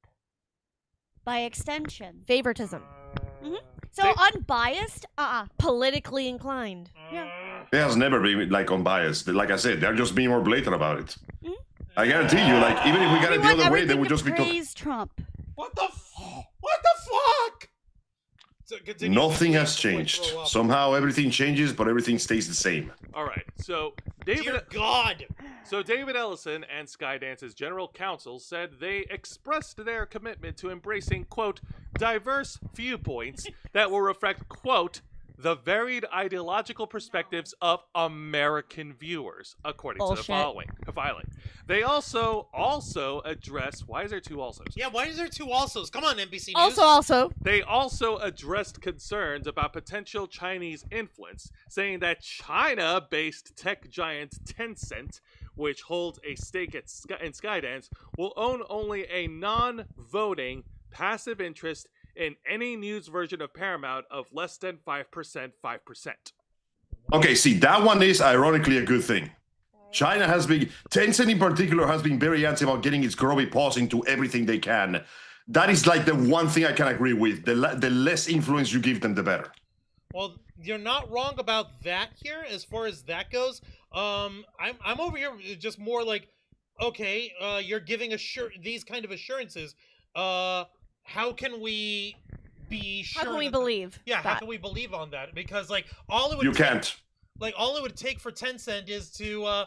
By extension. Favoritism. So unbiased? Politically inclined. Yeah. It has never been like unbiased. Like I said, they're just being more blatant about it. I guarantee you, like even if we got it the other way, they would just be talking. Trump. What the fuck? So Nothing has changed. Somehow everything changes, but everything stays the same. All right, so Dear God. So David Ellison and Skydance's general counsel said they expressed their commitment to embracing, quote, diverse viewpoints that will reflect, quote, the varied ideological perspectives of American viewers, according to the filing. They also address. Why is there two alsos? Yeah, why is there two alsos? Come on, NBC News. Also. They also addressed concerns about potential Chinese influence, saying that China-based tech giant Tencent, which holds a stake in Skydance, will own only a non-voting passive interest in any news version of Paramount of less than 5%. Okay, see, that one is ironically a good thing. China has been, Tencent in particular, has been very antsy about getting its grubby paws into everything they can. That is like the one thing I can agree with. The less influence you give them, the better. Well, you're not wrong about that here, as far as that goes. I'm over here just more like, okay, you're giving these kind of assurances. How can we be sure? How can we believe? Yeah, how can we believe on that? Because like all it would all it would take for Tencent is to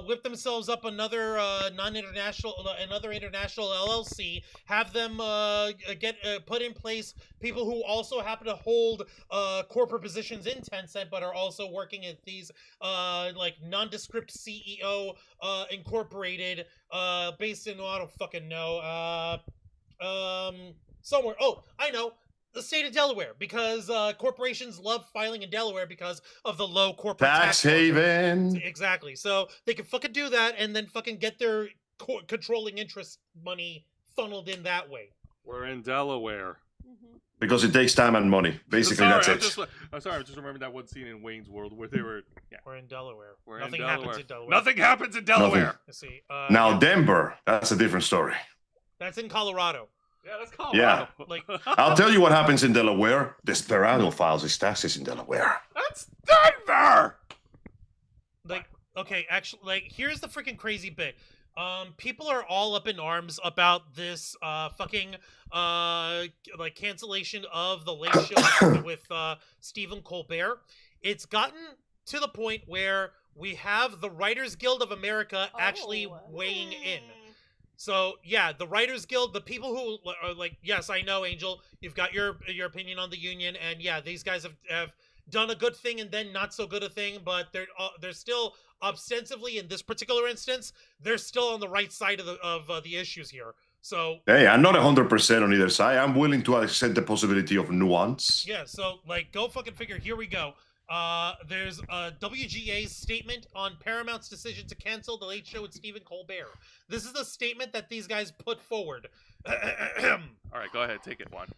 whip themselves up another international LLC, have them get put in place people who also happen to hold corporate positions in Tencent, but are also working at these like nondescript CEO incorporated based in I don't fucking know somewhere. Oh, I know. The state of Delaware, because corporations love filing in Delaware because of the low corporate tax haven. Exactly. So they can fucking do that and then fucking get their controlling interest money funneled in that way. We're in Delaware. Because it takes time and money. Basically, that's it. I'm sorry, I just remembered that one scene in Wayne's World where they were... Yeah. We're in Delaware. Nothing happens in Delaware. Nothing happens in Delaware. Let's see. Now, Denver, that's a different story. That's in Colorado. Yeah, that's Colorado. Yeah. Like, I'll tell you what happens in Delaware. Desperado files his taxes in Delaware. That's Denver! Like, okay, actually, like, here's the freaking crazy bit. People are all up in arms about this fucking like cancellation of the Late Show with Stephen Colbert. It's gotten to the point where we have the Writers Guild of America actually weighing in. So yeah, the Writers Guild, the people who are like, yes, I know, Angel, you've got your opinion on the union, and yeah, these guys have done a good thing and then not so good a thing, but they're still ostensibly in this particular instance, they're still on the right side of the issues here. So hey, I'm not 100% on either side. I'm willing to accept the possibility of nuance. Yeah, so like, go fucking figure. Here we go. There's WGA's statement on Paramount's decision to cancel The Late Show with Stephen Colbert. This is the statement that these guys put forward. All right, go ahead, take it, Juan.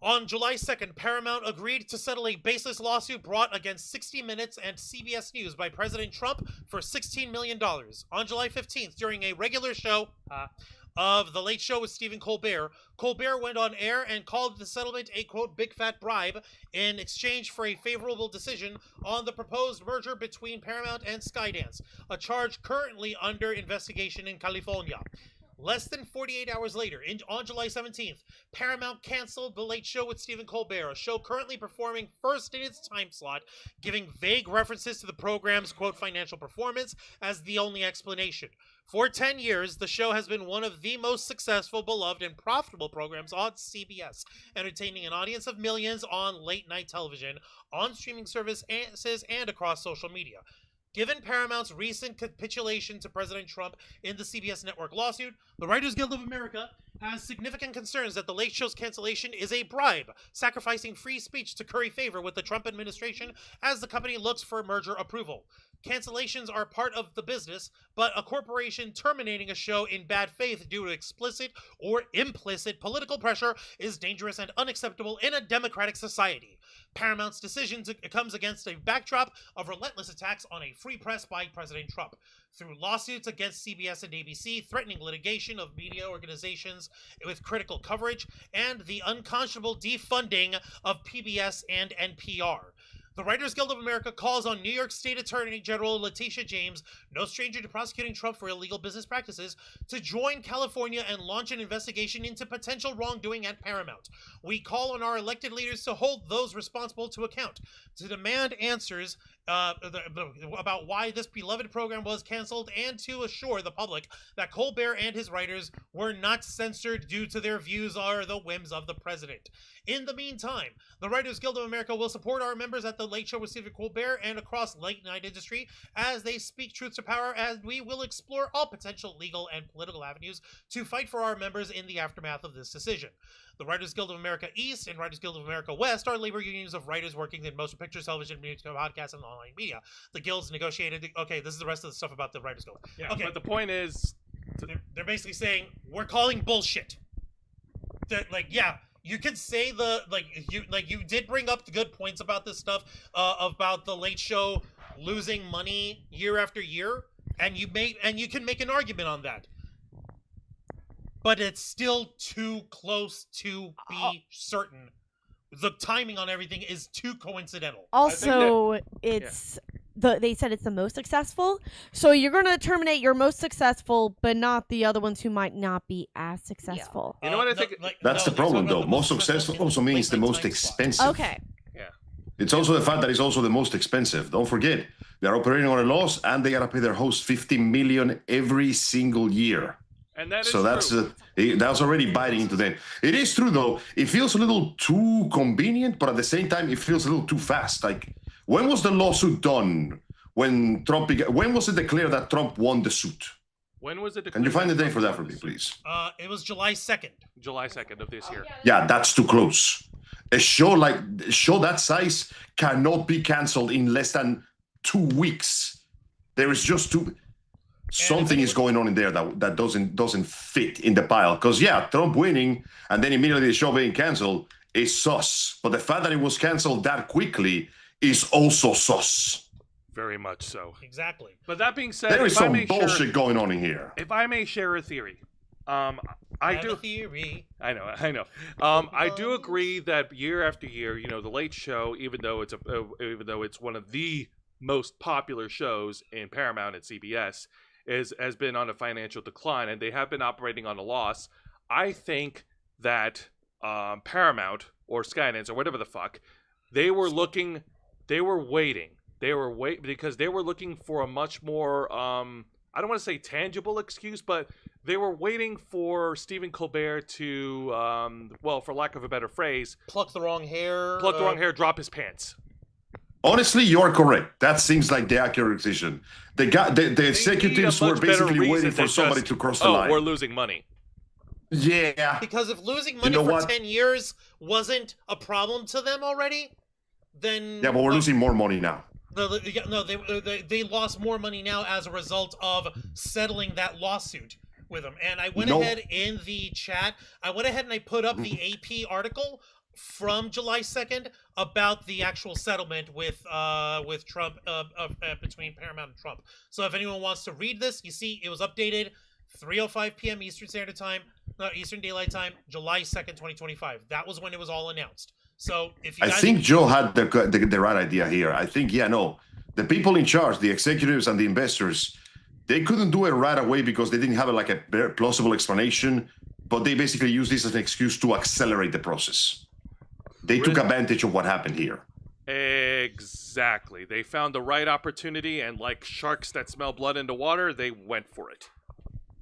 On July 2nd, Paramount agreed to settle a baseless lawsuit brought against 60 Minutes and CBS News by President Trump for $16 million. On July 15th, during a regular show of The Late Show with Stephen Colbert, Colbert went on air and called the settlement a, quote, big fat bribe in exchange for a favorable decision on the proposed merger between Paramount and Skydance, a charge currently under investigation in California. Less than 48 hours later, on July 17th, Paramount canceled The Late Show with Stephen Colbert, a show currently performing first in its time slot, giving vague references to the program's, quote, financial performance as the only explanation. For 10 years, the show has been one of the most successful, beloved, and profitable programs on CBS, entertaining an audience of millions on late-night television, on streaming services, and across social media. Given Paramount's recent capitulation to President Trump in the CBS network lawsuit, the Writers Guild of America has significant concerns that The Late Show's cancellation is a bribe, sacrificing free speech to curry favor with the Trump administration as the company looks for merger approval. Cancellations are part of the business, but a corporation terminating a show in bad faith due to explicit or implicit political pressure is dangerous and unacceptable in a democratic society. Paramount's decision comes against a backdrop of relentless attacks on a free press by President Trump, through lawsuits against CBS and ABC, threatening litigation of media organizations with critical coverage, and the unconscionable defunding of PBS and NPR. The Writers Guild of America calls on New York State Attorney General Letitia James, no stranger to prosecuting Trump for illegal business practices, to join California and launch an investigation into potential wrongdoing at Paramount. We call on our elected leaders to hold those responsible to account, to demand answers about why this beloved program was canceled, and to assure the public that Colbert and his writers were not censored due to their views or the whims of the president. In the meantime, the Writers Guild of America will support our members at the Late Show with Stephen Colbert and across late night industry as they speak truth to power, as we will explore all potential legal and political avenues to fight for our members in the aftermath of this decision. The Writers Guild of America East and Writers Guild of America West are labor unions of writers working in motion pictures, television, music, podcasts, and online media. The guilds negotiated. Okay, this is the rest of the stuff about the Writers Guild. Yeah, okay, but the point is, they're basically saying we're calling bullshit. That, like, yeah, you could say you did bring up the good points about this stuff, about the Late Show losing money year after year, and you can make an argument on that. But it's still too close to be certain. The timing on everything is too coincidental. Also, they said it's the most successful. So you're going to terminate your most successful, but not the other ones who might not be as successful. You know what I think? That's the problem, though. Most successful also means the most expensive. Okay. Yeah. It's also the fact that it's also the most expensive. Don't forget, they're operating on a loss, and they gotta pay their host $50 million every single year. And that is so true. that's already biting into them. It is true, though. It feels a little too convenient, but at the same time, it feels a little too fast. Like, when was the lawsuit done? When was it declared that Trump won the suit? When was it declared? Can you find the date for that for me, please? It was July 2nd. July 2nd of this year. Yeah, that's too close. A show that size cannot be canceled in less than 2 weeks. There is just something is going on in there that doesn't fit in the pile. Because Trump winning and then immediately the show being canceled is sus. But the fact that it was canceled that quickly is also sus. Very much so. Exactly. But that being said, there is some bullshit going on in here. If I may share a theory, I do. A theory. I know. I do agree that year after year, the Late Show, even though it's one of the most popular shows in Paramount and CBS, has been on a financial decline, and they have been operating on a loss. I think that Paramount or Skydance or whatever the fuck, they were waiting because they were looking for a much more I don't want to say tangible excuse, but they were waiting for Stephen Colbert to for lack of a better phrase, pluck the wrong hair, drop his pants. Honestly, you're correct. That seems like the accurate decision. The executives were basically waiting for somebody to cross the line. We're losing money. Yeah. Because if losing money for 10 years wasn't a problem to them already, then... Yeah, but we're losing more money now. No, they lost more money now as a result of settling that lawsuit with them. And I went ahead in the chat, I put up the AP article from July 2nd about the actual settlement with Trump, between Paramount and Trump. So if anyone wants to read this, you see it was updated 3:05 p.m. Eastern Daylight Time, July 2nd, 2025. That was when it was all announced. So if you guys... I think Joe had the right idea here. I think, the people in charge, the executives and the investors, they couldn't do it right away because they didn't have a very plausible explanation, but they basically used this as an excuse to accelerate the process. They took advantage of what happened here. Exactly. They found the right opportunity, and like sharks that smell blood in the water, they went for it.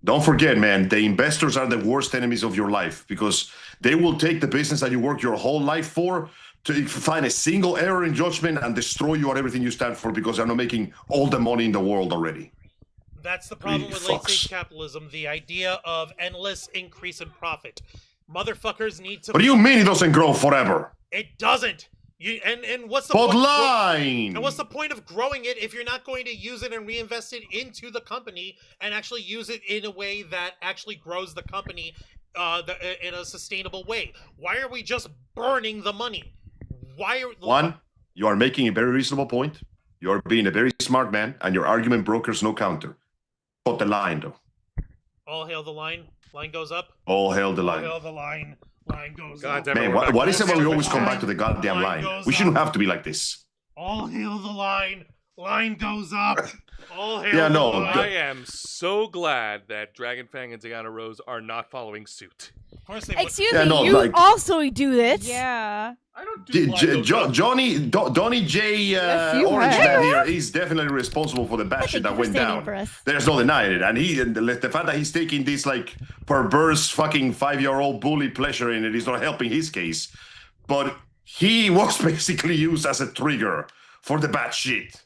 Don't forget, man, the investors are the worst enemies of your life because they will take the business that you work your whole life for to find a single error in judgment and destroy you or everything you stand for because they're not making all the money in the world already. That's the problem with late-stage capitalism, the idea of endless increase in profit. Motherfuckers need to... What do you mean it doesn't grow forever? It doesn't. And what's the point? And what's the point of growing it if you're not going to use it and reinvest it into the company and actually use it in a way that actually grows the company in a sustainable way? Why are we just burning the money? One, you are making a very reasonable point. You are being a very smart man, and your argument brokers no counter. But the line, though. All hail the line. Line goes up. All hail the line. All hail the line. Line goes up. Man, what is it when we always come back to the goddamn line? We shouldn't have to be like this. All hail the line. Line goes up. All hail Yeah, the no, Lord. I am so glad that Dragonfang and Zagana Rose are not following suit. Of course they would. Excuse Yeah, me, no, you like- also do this. Yeah. I don't do Donnie J. Yes, you Orange have. Man here is definitely responsible for the bad shit Thank you that for went standing down. for us. There's no denying it. And the fact that he's taking this like perverse fucking 5-year-old bully pleasure in it is not helping his case. But he was basically used as a trigger for the bad shit.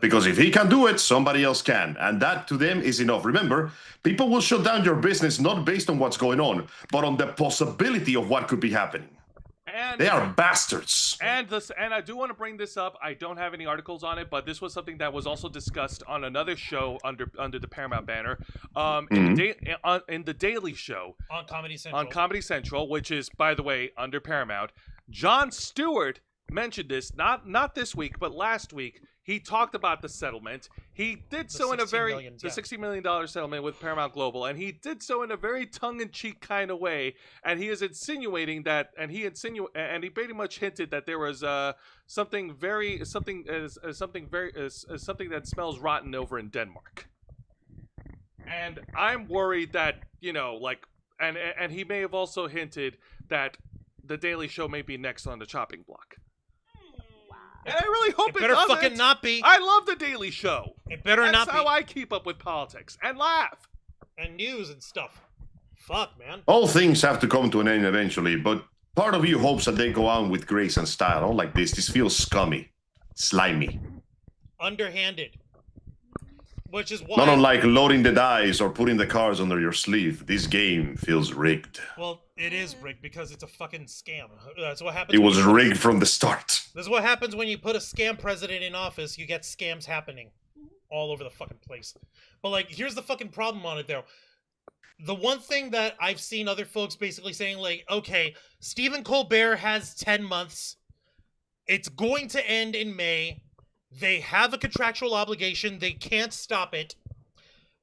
Because if he can do it, somebody else can. And that to them is enough. Remember, people will shut down your business not based on what's going on, but on the possibility of what could be happening. And They are bastards. And I do want to bring this up. I don't have any articles on it, but this was something that was also discussed on another show under the Paramount banner, in the Daily Show On Comedy Central. on Comedy Central, which is, by the way, under Paramount. Jon Stewart mentioned this not this week, but last week. He talked about the settlement. He did so in a very $60 million settlement with Paramount Global, and he did so in a very tongue-in-cheek kind of way. And he is insinuating that, and he pretty much hinted that there was something that smells rotten over in Denmark. And I'm worried that and he may have also hinted that the Daily Show may be next on the chopping block. And I really hope it better doesn't. fucking not be. I love the Daily Show. It better That's not be. how I keep up with politics and laugh. And news and stuff. Fuck, man. All things have to come to an end eventually, but part of you hopes that they go on with grace and style. Not like this. This feels scummy. Slimy. Underhanded. Which is why... Not unlike loading the dice or putting the cards under your sleeve. This game feels rigged. Well, it is rigged because it's a fucking scam. That's what happens. It was rigged from the start. This is what happens when you put a scam president in office. You get scams happening all over the fucking place. But, like, here's the fucking problem on it, though. The one thing that I've seen other folks basically saying, like, okay, Stephen Colbert has 10 months. It's going to end in May. They have a contractual obligation. They can't stop it.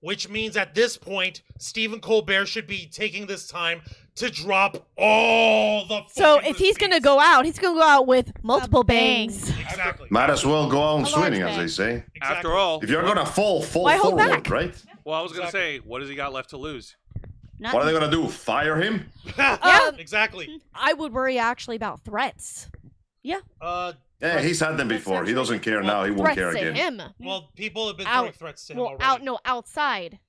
Which means at this point, Stephen Colbert should be taking this time to drop all the So fucking if he's going to receipts. go out, he's going to go out with multiple bang. bangs. Exactly. Might as well go on A large swinging, as bang. they say. Exactly. After all, If you're gonna fall Why hold forward, back? right? well, I was going to Exactly. say, what has he got left to lose? Not What are they gonna do? Fire him? Exactly. I would worry actually about threats. Yeah, he's had them before. He doesn't care now. He won't Threats care to again. him. Well, people have been Out. throwing threats to him already. Outside.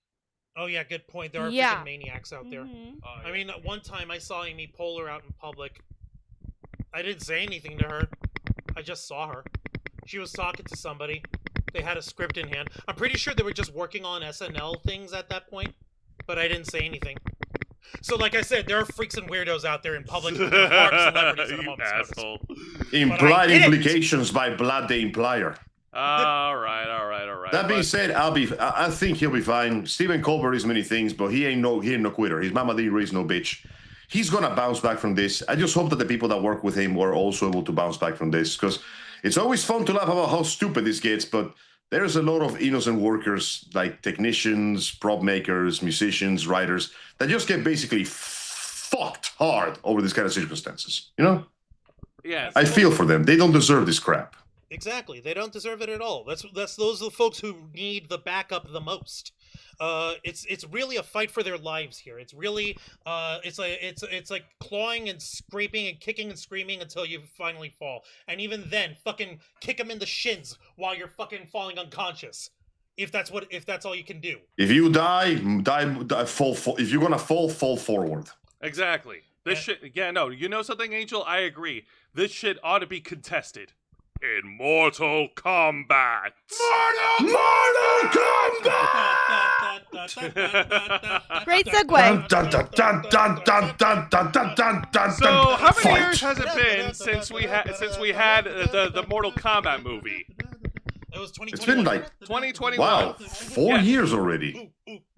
Oh yeah, good point. There are Yeah. freaking maniacs out there. Mhm. I mean, one time I saw Amy Poehler out in public. I didn't say anything to her. I just saw her. She was talking to somebody. They had a script in hand. I'm pretty sure they were just working on SNL things at that point, but I didn't say anything. So, like I said, there are freaks and weirdos out there in public who harm celebrities at a You moment's notice. asshole. Implied didn't. implications by Blood the Implier. All right. That being But- said, I think he'll be fine. Stephen Colbert is many things, but he ain't no quitter. His Mama D is no bitch. He's gonna bounce back from this. I just hope that the people that work with him were also able to bounce back from this, because it's always fun to laugh about how stupid this gets, but there's a lot of innocent workers like technicians, prop makers, musicians, writers that just get basically fucked hard over these kind of circumstances. You know, Yes. I feel for them. They don't deserve this crap. Exactly. They don't deserve it at all. Those are the folks who need the backup the most. It's really a fight for their lives here. It's really it's like clawing and scraping and kicking and screaming until you finally fall. And even then, fucking kick them in the shins while you're fucking falling unconscious. If that's all you can do. If you die, fall. If you're gonna fall forward. Exactly. This shit. Yeah, no. You know something, Angel? I agree. This shit ought to be contested in Mortal Kombat. Mortal Kombat! Great segue. Dun, dun, dun, dun, dun, dun, dun, dun, dun, dun, So, dun. how many Fight. years has it been since we had the Mortal Kombat movie? It was 2021. It's been like 2021. wow, 4 Yeah. years already.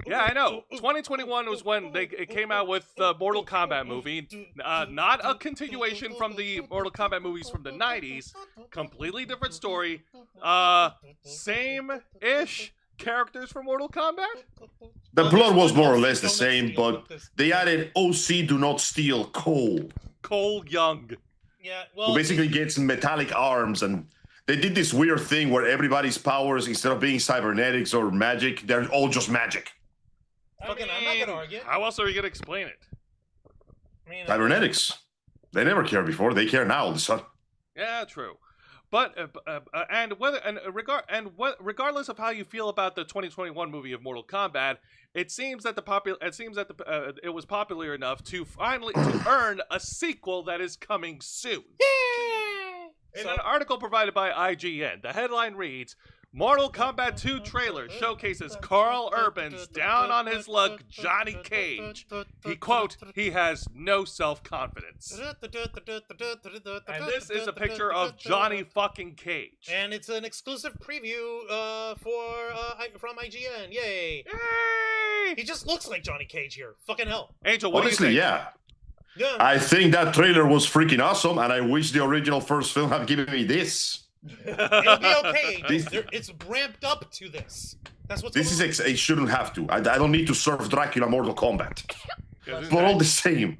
Yeah, I know. 2021 was when it came out with the Mortal Kombat movie. Not a continuation from the Mortal Kombat movies from the 90s. Completely different story. Same-ish characters from Mortal Kombat? The plot was more or less the same, but they added OC Do Not Steal Cole, Cole Young. Yeah, who well, basically gets metallic arms and they did this weird thing where everybody's powers, instead of being cybernetics or magic, they're all just magic. I'm not gonna argue. How else are we gonna explain it? Cybernetics. They never cared before. They care now all of a sudden. Yeah, true. But regardless of how you feel about the 2021 movie of Mortal Kombat, it seems that it was popular enough to finally earn a sequel that is coming soon. In an article provided by IGN, the headline reads, Mortal Kombat 2 trailer showcases Carl Urban's down on his luck Johnny Cage. He has no self-confidence. And this is a picture of Johnny fucking Cage. And it's an exclusive preview from IGN. Yay! Yay! He just looks like Johnny Cage here. Fucking hell. Angel, what Honestly, do you think? Yeah. I think that trailer was freaking awesome, and I wish the original first film had given me this. It'll be okay. It's ramped up to this. That's what's This going is it shouldn't have to. I don't need to serve Dracula Mortal Kombat. But all the same,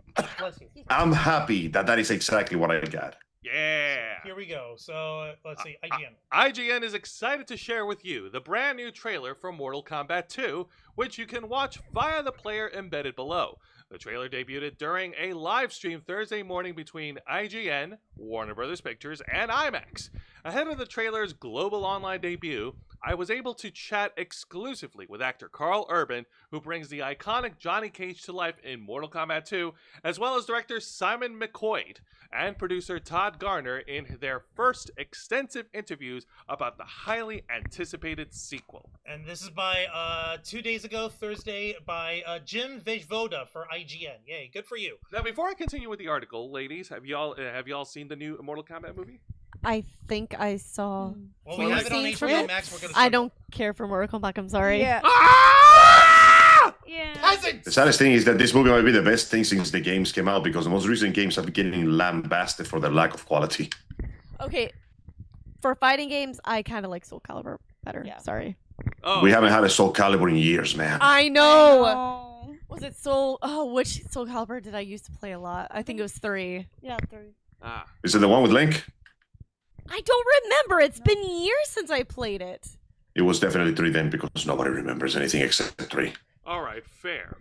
I'm happy that is exactly what I got. Yeah. Here we go. So let's see. IGN. IGN is excited to share with you the brand new trailer for Mortal Kombat 2, which you can watch via the player embedded below. The trailer debuted during a live stream Thursday morning between IGN, Warner Bros. Pictures, and IMAX. Ahead of the trailer's global online debut, I was able to chat exclusively with actor Carl Urban, who brings the iconic Johnny Cage to life in Mortal Kombat 2, as well as director Simon McQuaid and producer Todd Garner in their first extensive interviews about the highly anticipated sequel. And this is by 2 days ago, Thursday, by Jim Vejvoda for IGN. Yay, good for you. Now, before I continue with the article, ladies, have y'all seen the new Mortal Kombat movie? I think I saw. Well, we have it on scenes HBO from it. Max. We're gonna. I don't care for Mortal Kombat. I'm sorry. Yeah. Ah! Yeah. Peasants! The saddest thing is that this movie might be the best thing since the games came out, because the most recent games have been getting lambasted for their lack of quality. Okay, for fighting games, I kind of like Soul Calibur better. Yeah. Sorry. Oh. We haven't had a Soul Calibur in years, man. I know. Oh. Was it Soul? Oh, which Soul Calibur did I used to play a lot? I think it was 3. Yeah, 3. Ah. Is it the one with Link? I don't remember. It's been years since I played it. It was definitely 3 then, because nobody remembers anything except 3. All right, fair.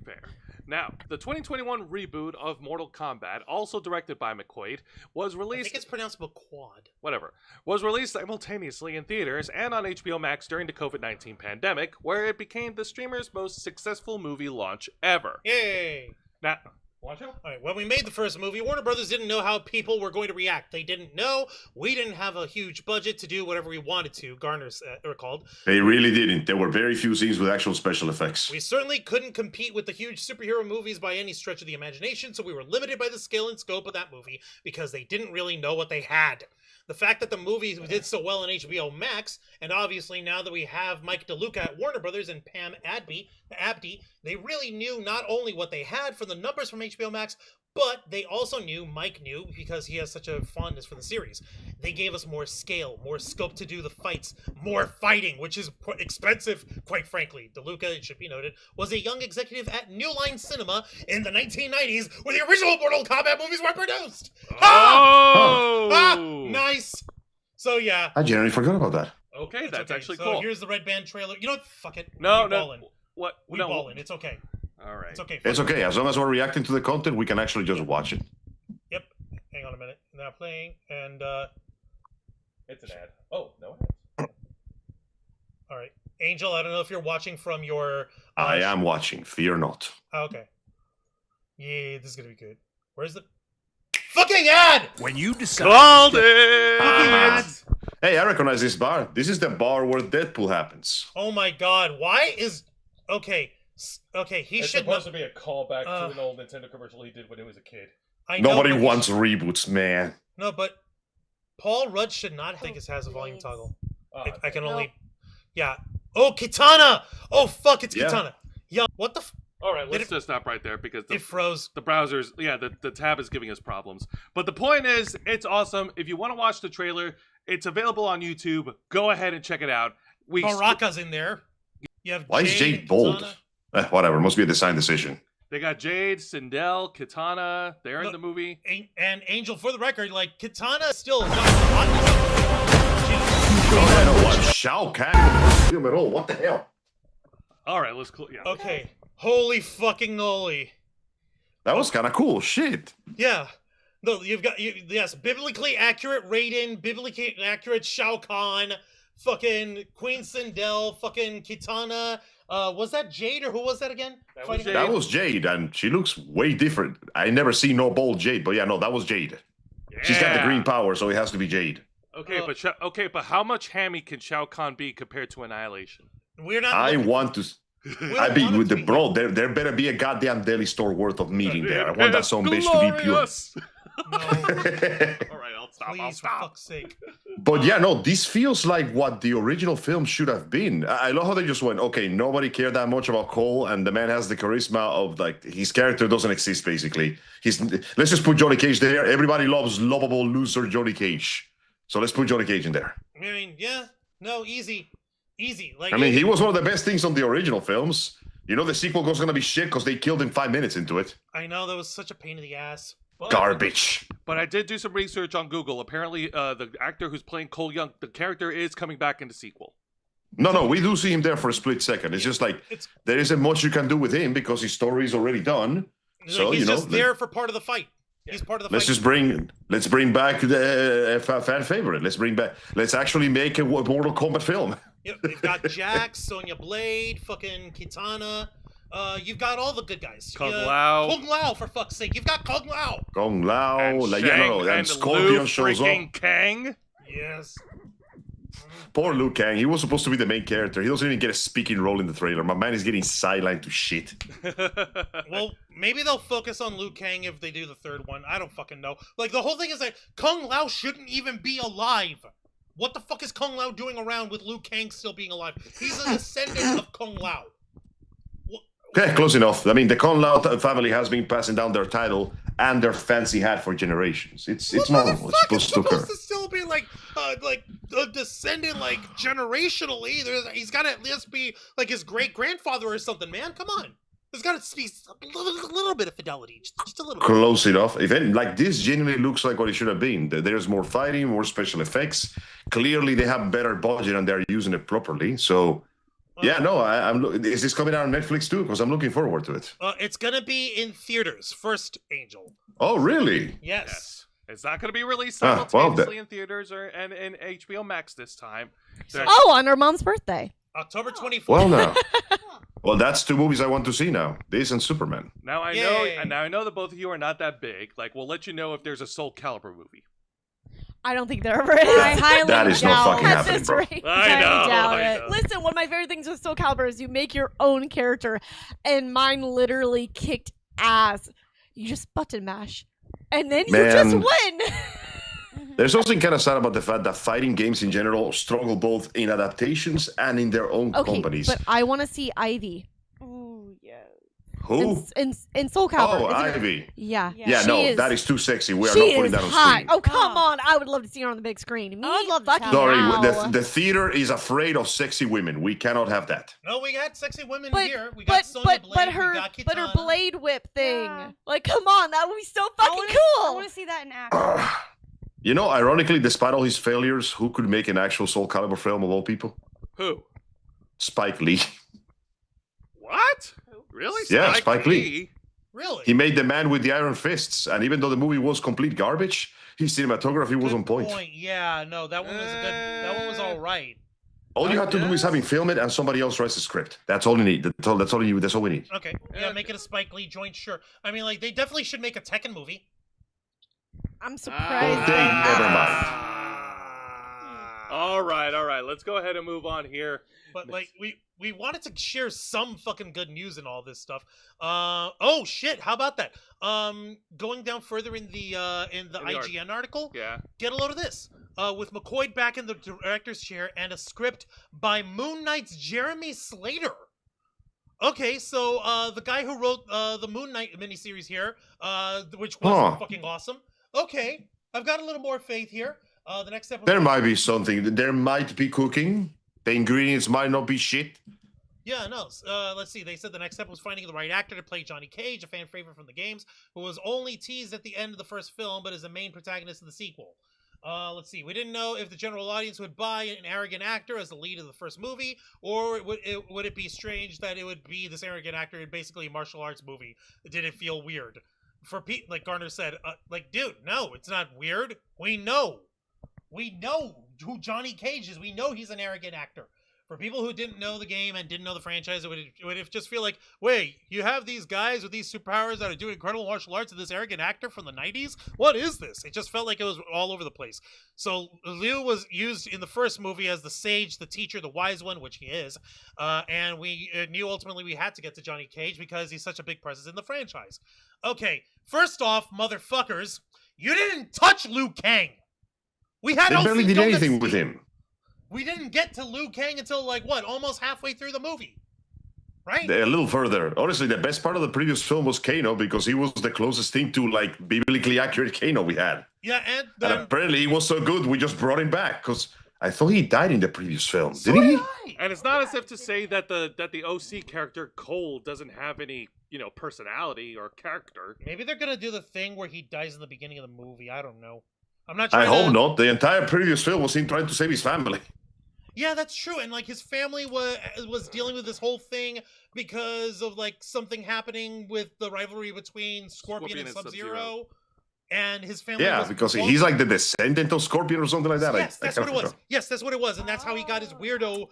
Now, the 2021 reboot of Mortal Kombat, also directed by McQuaid, was I released... think it's pronounced McQuad. Whatever. Was released simultaneously in theaters and on HBO Max during the COVID-19 pandemic, where it became the streamer's most successful movie launch ever. Yay! Now... Want to? All right, when we made the first movie, Warner Brothers didn't know how people were going to react. They didn't know. We didn't have a huge budget to do whatever we wanted to, Garner recalled. They really didn't. There were very few scenes with actual special effects. We certainly couldn't compete with the huge superhero movies by any stretch of the imagination, so we were limited by the scale and scope of that movie because they didn't really know what they had. The fact that the movie did so well on HBO Max, and obviously now that we have Mike DeLuca at Warner Brothers and Pam Abdy, they really knew not only what they had from the numbers from HBO Max, but they also knew, Mike knew, because he has such a fondness for the series. They gave us more scale, more scope to do the fights, more fighting, which is expensive, quite frankly. DeLuca, it should be noted, was a young executive at New Line Cinema in the 1990s when the original Mortal Kombat movies were produced. Oh! Ah, nice. So yeah. I generally forgot about that. Okay, that's okay. actually so cool. here's the Red Band trailer. You know what? Fuck it. No. Ballin'. What? We no. ballin'. It's okay. All right. It's okay. It's okay. As long as we're reacting to the content, we can actually just watch it. Yep. Hang on a minute. Now playing, and It's an ad. Oh, no. all right. Angel, I don't know if you're watching from your... I am watching. Fear not. Oh, okay. Yeah, this is gonna be good. Where's the... Fucking ad! When you decide... Called it! Hey, I recognize this bar. This is the bar where Deadpool happens. Oh my god, why is... Okay, he It's should supposed not... to be a callback to an old Nintendo commercial he did when he was a kid. I know, Nobody but he wants reboots, man. No, but Paul Rudd should not think it has a volume toggle. I can only... Yeah. Oh, Kitana! Oh, fuck, it's Yeah. Kitana. Yeah, what the f... All right, let's It- just stop right there because It froze. the browsers, the tab is giving us problems. But the point is, it's awesome. If you want to watch the trailer, it's available on YouTube. Go ahead and check it out. Baraka's in there. You have Why is Jade bold? Kitana. Whatever, must be a design decision. They got Jade, Sindel, Kitana. They're in Look, the movie. And Angel, for the record, like, Kitana is still not hot. I know what Shao Kahn film at all. What the hell? All right, let's yeah. Okay. Holy fucking moly. That was kind of cool. Shit. Yeah. No, yes, biblically accurate Raiden, biblically accurate Shao Kahn, fucking Queen Sindel, fucking Kitana. Was that Jade or who was that again? That was Jade, and she looks way different. I never seen no bald Jade, but yeah, no, that was Jade. Yeah. She's got the green power, so it has to be Jade. Okay, but how much hammy can Shao Kahn be compared to Annihilation? We're not. I want to. I mean, with the bro, there better be a goddamn deli store worth of meat in there. I want that some bitch to be pure. No. All right, I'll stop. Please, for fuck's sake. But yeah, no, this feels like what the original film should have been. I love how they just went, okay, nobody cared that much about Cole, and the man has the charisma of, like, his character doesn't exist, basically. Let's just put Johnny Cage there. Everybody loves lovable loser Johnny Cage. So let's put Johnny Cage in there. I mean, yeah, no, easy. Like, I mean, he was one of the best things on the original films. You know, the sequel was going to be shit because they killed him 5 minutes into it. I know, that was such a pain in the ass. Garbage. But I did do some research on Google. Apparently, the actor who's playing Cole Young, the character is coming back in the sequel. No, we do see him there for a split second. It's just like, there isn't much you can do with him because his story is already done. So, he's just there for part of the fight. He's part of the fight. Let's bring back the fan favorite. Let's actually make a Mortal Kombat film. Yep, they've got Jax, Sonya Blade, fucking Kitana. You've got all the good guys. Kung Lao. Kung Lao, for fuck's sake. You've got Kung Lao. Kung Lao. And Scorpion Liu shows up. Kang. Yes. Poor Liu Kang. He was supposed to be the main character. He doesn't even get a speaking role in the trailer. My man is getting sidelined to shit. Well, maybe they'll focus on Liu Kang if they do the third one. I don't fucking know. Like, the whole thing is like, Kung Lao shouldn't even be alive. What the fuck is Kung Lao doing around with Liu Kang still being alive? He's a descendant of Kung Lao. Okay, close enough. I mean, the Kung Lao family has been passing down their title and their fancy hat for generations. It's normal. It's supposed to occur. To still be like a descendant, like generationally. He's got to at least be like his great grandfather or something. Man, come on. There's got to be a little bit of fidelity, just a little bit. Close enough. Like this, genuinely looks like what it should have been. There's more fighting, more special effects. Clearly, they have better budget and they're using it properly. So. Yeah, no, is this coming out on Netflix too? Because I'm looking forward to it. It's going to be in theaters first, Angel. Oh, really? Yes. It's not going to be released simultaneously in theaters and in HBO Max this time. On her mom's birthday. October 24th. Well, now. Well, that's two movies I want to see now. This and Superman. Now I know that both of you are not that big. Like, we'll let you know if there's a Soul Calibur movie. I don't think there ever is. I highly that is not fucking at happening, this bro. rate. I know. Listen, one of my favorite things with Soul Calibur is you make your own character, and mine literally kicked ass. You just button mash, and then you just win. There's something kind of sad about the fact that fighting games in general struggle both in adaptations and in their own companies. But I want to see Ivy. Ooh, yeah. Who? In Soul Calibur. Oh, Ivy. Yeah. Yeah, that is too sexy. We are she not putting is that on hot. screen. Oh, come on. I would love to see her on the big screen. Me? I would love to fucking see her. Sorry, wow. the theater is afraid of sexy women. We cannot have that. No, we got sexy women But, here. We got Sonya Blade. but we got Kitana. her blade whip thing. Yeah. Like, come on. That would be so fucking I cool. want to see that in action. You know, ironically, despite all his failures, who could make an actual Soul Calibur film of all people? Who? Spike Lee. What? Really? Yeah, Spike Lee. Really? He made The Man with the Iron Fists, and even though the movie was complete garbage, his cinematography was on point. Yeah, no, that one was good. That one was all right. All you have to do is having film it, and somebody else writes the script. That's all you need. That's all we need. Okay, yeah, make it a Spike Lee joint, sure. I mean, like, they definitely should make a Tekken movie. I'm surprised. Never mind. All right. Let's go ahead and move on here. But like we wanted to share some fucking good news and all this stuff. Oh shit, how about that? Going down further in the IGN article. Yeah. Get a load of this. With McCoy back in the director's chair and a script by Moon Knight's Jeremy Slater. Okay, so the guy who wrote the Moon Knight miniseries here, which was fucking awesome. Okay, I've got a little more faith here. The next episode. There might be something. There might be cooking. The ingredients might not be shit. Yeah, no. Let's see. They said the next step was finding the right actor to play Johnny Cage, a fan favorite from the games, who was only teased at the end of the first film, but is the main protagonist of the sequel. Let's see. We didn't know if the general audience would buy an arrogant actor as the lead of the first movie, or would it be strange that it would be this arrogant actor in basically a martial arts movie? Did it feel weird? For Pete, like Garner said, dude, no, it's not weird. We know who Johnny Cage is. We know he's an arrogant actor. For people who didn't know the game and didn't know the franchise, it would just feel like, wait, you have these guys with these superpowers that are doing incredible martial arts and this arrogant actor from the 90s? What is this? It just felt like it was all over the place. So Liu was used in the first movie as the sage, the teacher, the wise one, which he is. And we knew ultimately we had to get to Johnny Cage because he's such a big presence in the franchise. Okay, first off, motherfuckers, you didn't touch Liu Kang. They barely did anything with him. We didn't get to Liu Kang until, almost halfway through the movie. Right? A little further. Honestly, the best part of the previous film was Kano because he was the closest thing to, biblically accurate Kano we had. Yeah, and apparently he was so good, we just brought him back because I thought he died in the previous film. Didn't he? And it's not as if to say that the OC character, Cole, doesn't have any, personality or character. Maybe they're going to do the thing where he dies in the beginning of the movie. I don't know. I'm not I hope not. The entire previous film was him trying to save his family. Yeah, that's true. And his family was dealing with this whole thing because of something happening with the rivalry between Scorpion and Sub-Zero. And his family. Yeah, because he's like the descendant of Scorpion or something like that. Yes, that's what it was. Yes, that's what it was, and that's how he got his weirdo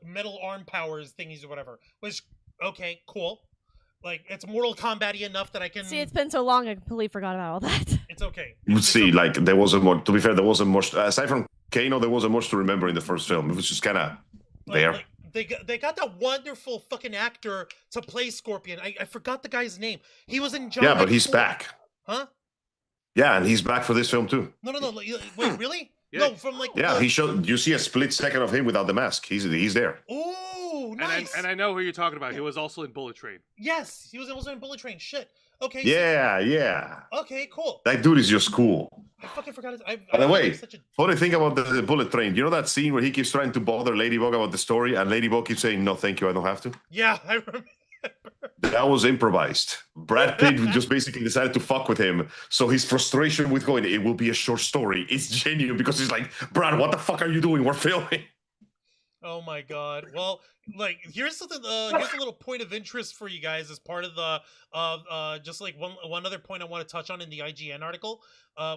metal arm powers thingies or whatever. Which, okay, cool. It's Mortal Kombat-y enough that I can. See, it's been so long, I completely forgot about all that. It's okay. There wasn't more. To be fair, there wasn't much aside from Kano. There wasn't much to remember in the first film. It was just kind of there. They got that wonderful fucking actor to play Scorpion. I forgot the guy's name. He was in John. Yeah, but he's back. Huh? Yeah, and he's back for this film too. No. Wait, really? Yeah. No, from Yeah, he showed. You see a split second of him without the mask. He's there. Ooh, nice. And I know who you're talking about. He was also in Bullet Train. Yes, he was also in Bullet Train. Shit. Okay. Yeah. Okay, cool. That dude is just cool. I fucking forgot it. By the way, funny thing about the Bullet Train, you know that scene where he keeps trying to bother Ladybug about the story, and Ladybug keeps saying, "No, thank you, I don't have to." Yeah, I remember. That was improvised. Brad Pitt just basically decided to fuck with him. So his frustration with going, it will be a short story, it's genuine because he's like, Brad, what the fuck are you doing? We're filming. Oh my god. Well, here's something. Here's a little point of interest for you guys as part of the just one other point I want to touch on in the IGN article.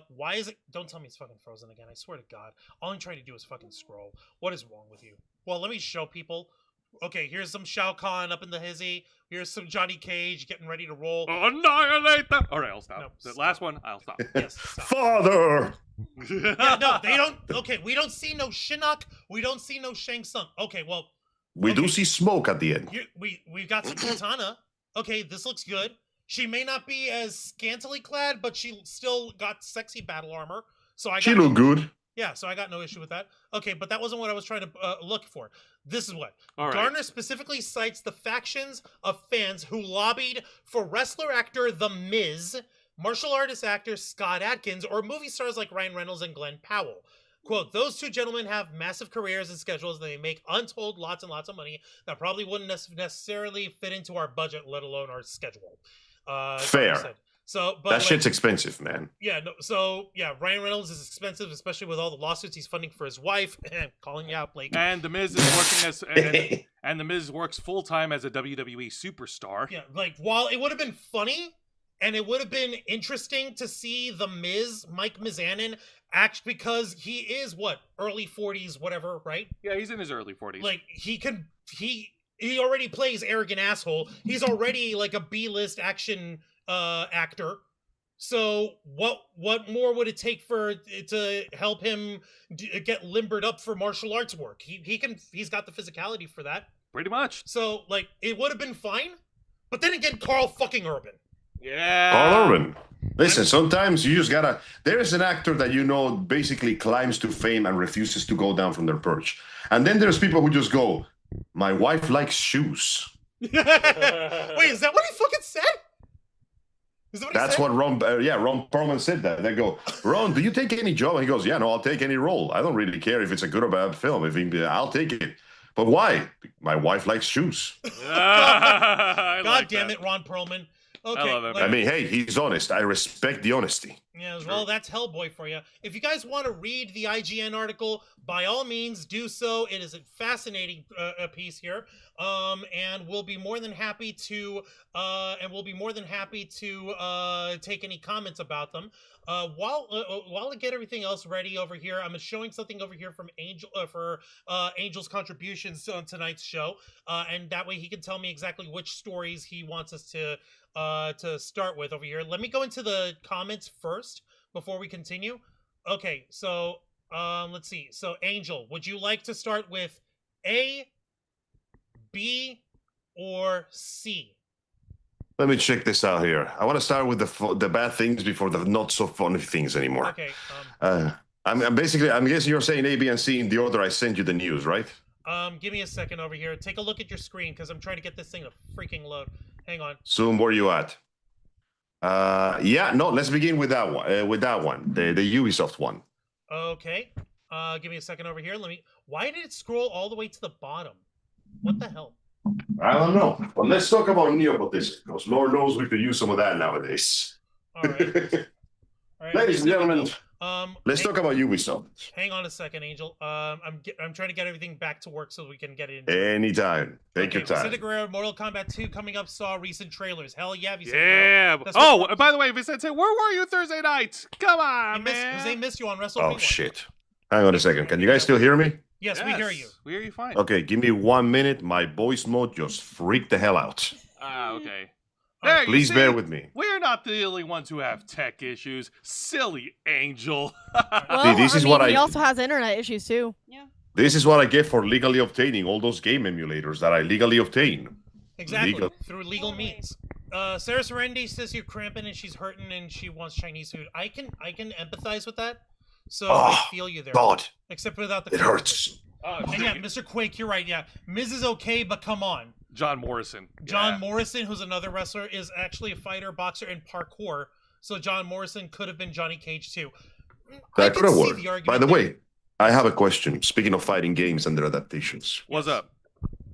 Why is it? Don't tell me it's fucking frozen again. I swear to God. All I'm trying to do is fucking scroll. What is wrong with you? Well, let me show people. Okay, here's some Shao Kahn up in the hizzy. Here's some Johnny Cage getting ready to roll. Annihilate them! All right, I'll stop. No, The last one, I'll stop. Yes, stop. Father! Yeah, no, they don't. Okay, we don't see no Shinnok. We don't see no Shang Tsung. Okay, well. We do see smoke at the end. We got some Katana. Okay, this looks good. She may not be as scantily clad, but she still got sexy battle armor. She looked good. Yeah, so I got no issue with that. Okay, but that wasn't what I was trying to look for. This is what. All right. Garner specifically cites the factions of fans who lobbied for wrestler-actor The Miz, martial artist actor Scott Adkins, or movie stars like Ryan Reynolds and Glenn Powell. Quote, those two gentlemen have massive careers and schedules, and they make untold lots and lots of money that probably wouldn't necessarily fit into our budget, let alone our schedule. Fair. So, but that shit's expensive, man. Yeah, no. So, yeah, Ryan Reynolds is expensive, especially with all the lawsuits he's funding for his wife. Calling you out, Blake. And The Miz is working as, and The Miz works full time as a WWE superstar. Yeah, while it would have been funny and it would have been interesting to see The Miz, Mike Mizanin, act because he is early 40s, whatever, right? Yeah, he's in his early 40s. He already plays arrogant asshole. He's already a B-list action actor. So what more would it take to help him get limbered up for martial arts work? He's got the physicality for that. Pretty much. So it would have been fine. But then again, Carl fucking Urban. Yeah. Carl Urban. Listen, sometimes you just gotta. There is an actor that basically climbs to fame and refuses to go down from their perch, and then there's people who just go, "My wife likes shoes." Wait, is that what he fucking said? That's what Ron Perlman said that. They go, Ron, do you take any job? And he goes, yeah, no, I'll take any role. I don't really care if it's a good or bad film. I'll take it. But why? My wife likes shoes. God damn it, Ron Perlman. Okay. I love it. I mean, hey, he's honest. I respect the honesty. Yeah, well, that's Hellboy for you. If you guys want to read the IGN article, by all means, do so. It is a fascinating piece here, and we'll be more than happy to take any comments about them. While I get everything else ready over here, I'm showing something over here from Angel for Angel's contributions on tonight's show, and that way he can tell me exactly which stories he wants us to start with over here. Let me go into the comments first before we continue. Okay, so let's see. So Angel, would you like to start with A, B, or C? Let me check this out here. I want to start with the bad things before the not so funny things anymore. Okay. I'm guessing you're saying A, B, and C in the order I sent you the news, right? Give me a second over here. Take a look at your screen because I'm trying to get this thing to freaking load. Hang on. Zoom, where you at? Let's begin with that one. The Ubisoft one. Okay. Give me a second over here. Why did it scroll all the way to the bottom? What the hell? I don't know. But let's talk about nepotism, because Lord knows we could use some of that nowadays. All right. Ladies and gentlemen, let's talk about Ubisoft. Hang on a second, Angel. I'm trying to get everything back to work so we can get it in. Anytime. Take your time. Vicente Mortal Kombat 2 coming up saw recent trailers. Hell yeah, Vicente. Yeah. Oh, by the way, Vicente, where were you Thursday night? Come on, man. Jose missed you on Wrestle. Oh, shit. Hang on a second. Can you guys still hear me? Yes, we hear you. We hear you fine. Okay, give me 1 minute. My voice mode just freaked the hell out. Okay. There, Please bear with me. We're not the only ones who have tech issues. Silly Angel. Well, See, this is what he also has internet issues too. Yeah. This is what I get for legally obtaining all those game emulators that I legally obtain. Exactly, through legal means. Sarah Serendi says you're cramping and she's hurting and she wants Chinese food. I can empathize with that. So I feel you there. God. Except without the It hurts. And yeah, Mr. Quake, you're right. Yeah, Miz is okay, but come on. John Morrison. John Morrison, who's another wrestler, is actually a fighter, boxer, and parkour. So John Morrison could have been Johnny Cage too. That could have worked. By the way, I have a question. Speaking of fighting games and their adaptations. What's up?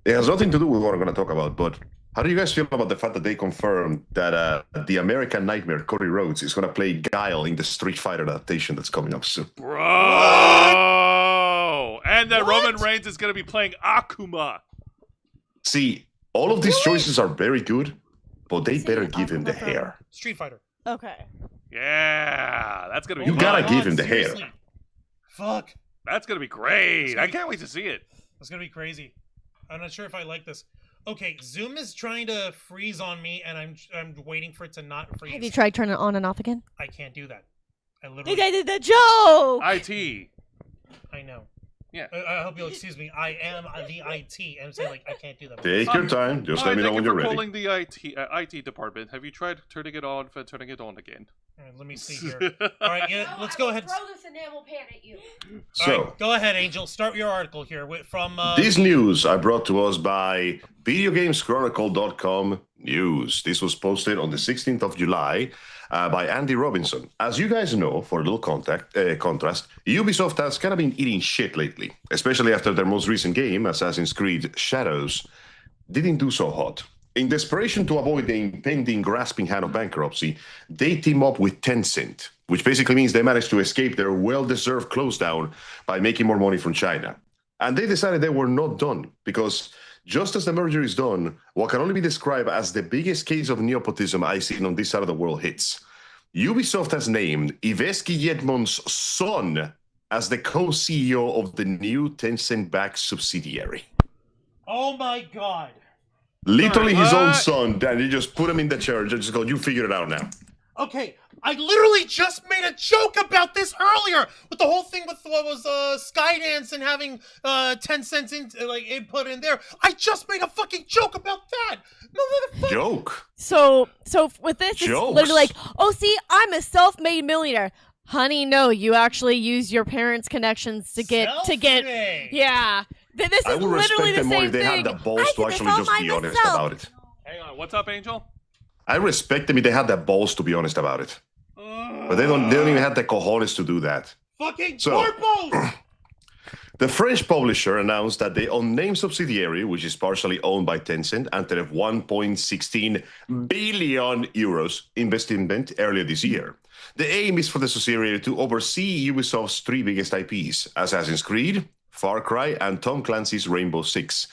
It has nothing to do with what I'm going to talk about, but how do you guys feel about the fact that they confirmed that the American Nightmare, Cody Rhodes, is going to play Guile in the Street Fighter adaptation that's coming up soon? Bro! And that Roman Reigns is going to be playing Akuma. See, all of these choices are very good, but they better give him the hair. Street Fighter. Okay. Yeah, that's going to be You fun. gotta give him the hair. Fuck. That's going to be great. I can't wait to see it. It's going to be crazy. I'm not sure if I like this. Okay, Zoom is trying to freeze on me, and I'm waiting for it to not freeze. Have you tried turning it on and off again? I can't do that. I They did the joke! IT. I know. Yeah. I hope you'll excuse me. I am the IT. And I'm saying, I can't do that. Take your time. Just let me know when you're ready. Calling the IT department. Have you tried turning it on again? All right, let me see here. All right, yeah, let's go ahead. Throw this enamel pan at you. So, all right, go ahead, Angel. Start your article here from. This news are brought to us by VideoGamesChronicle.com news. This was posted on the 16th of July by Andy Robinson. As you guys know, for a little contrast, Ubisoft has kind of been eating shit lately, especially after their most recent game, Assassin's Creed Shadows, didn't do so hot. In desperation to avoid the impending grasping hand of bankruptcy, they team up with Tencent, which basically means they managed to escape their well-deserved close down by making more money from China. And they decided they were not done, because just as the merger is done, what can only be described as the biggest case of nepotism I've seen on this side of the world hits. Ubisoft has named Iveski Yedmon's son as the co-CEO of the new Tencent-backed subsidiary. Oh my god. Literally his own son, and you just put him in the chair and just go, you figure it out now. Okay, I literally just made a joke about this earlier with the whole thing with what was Skydance and having 10 cents input in there. I just made a fucking joke about that. No, joke. So with this, it's literally like, oh, see, I'm a self-made millionaire. Honey, no, you actually use your parents' connections to get yeah. This is literally the same thing. I would respect them more if they had the balls to actually just be honest about it. Hang on, what's up, Angel? I respect them if they had the balls to be honest about it. But they don't even have the cojones to do that. Fucking corpos! The French publisher announced that the unnamed subsidiary, which is partially owned by Tencent, entered a 1.16 billion euros investment earlier this year. The aim is for the subsidiary to oversee Ubisoft's three biggest IPs, Assassin's Creed, Far Cry, and Tom Clancy's Rainbow Six.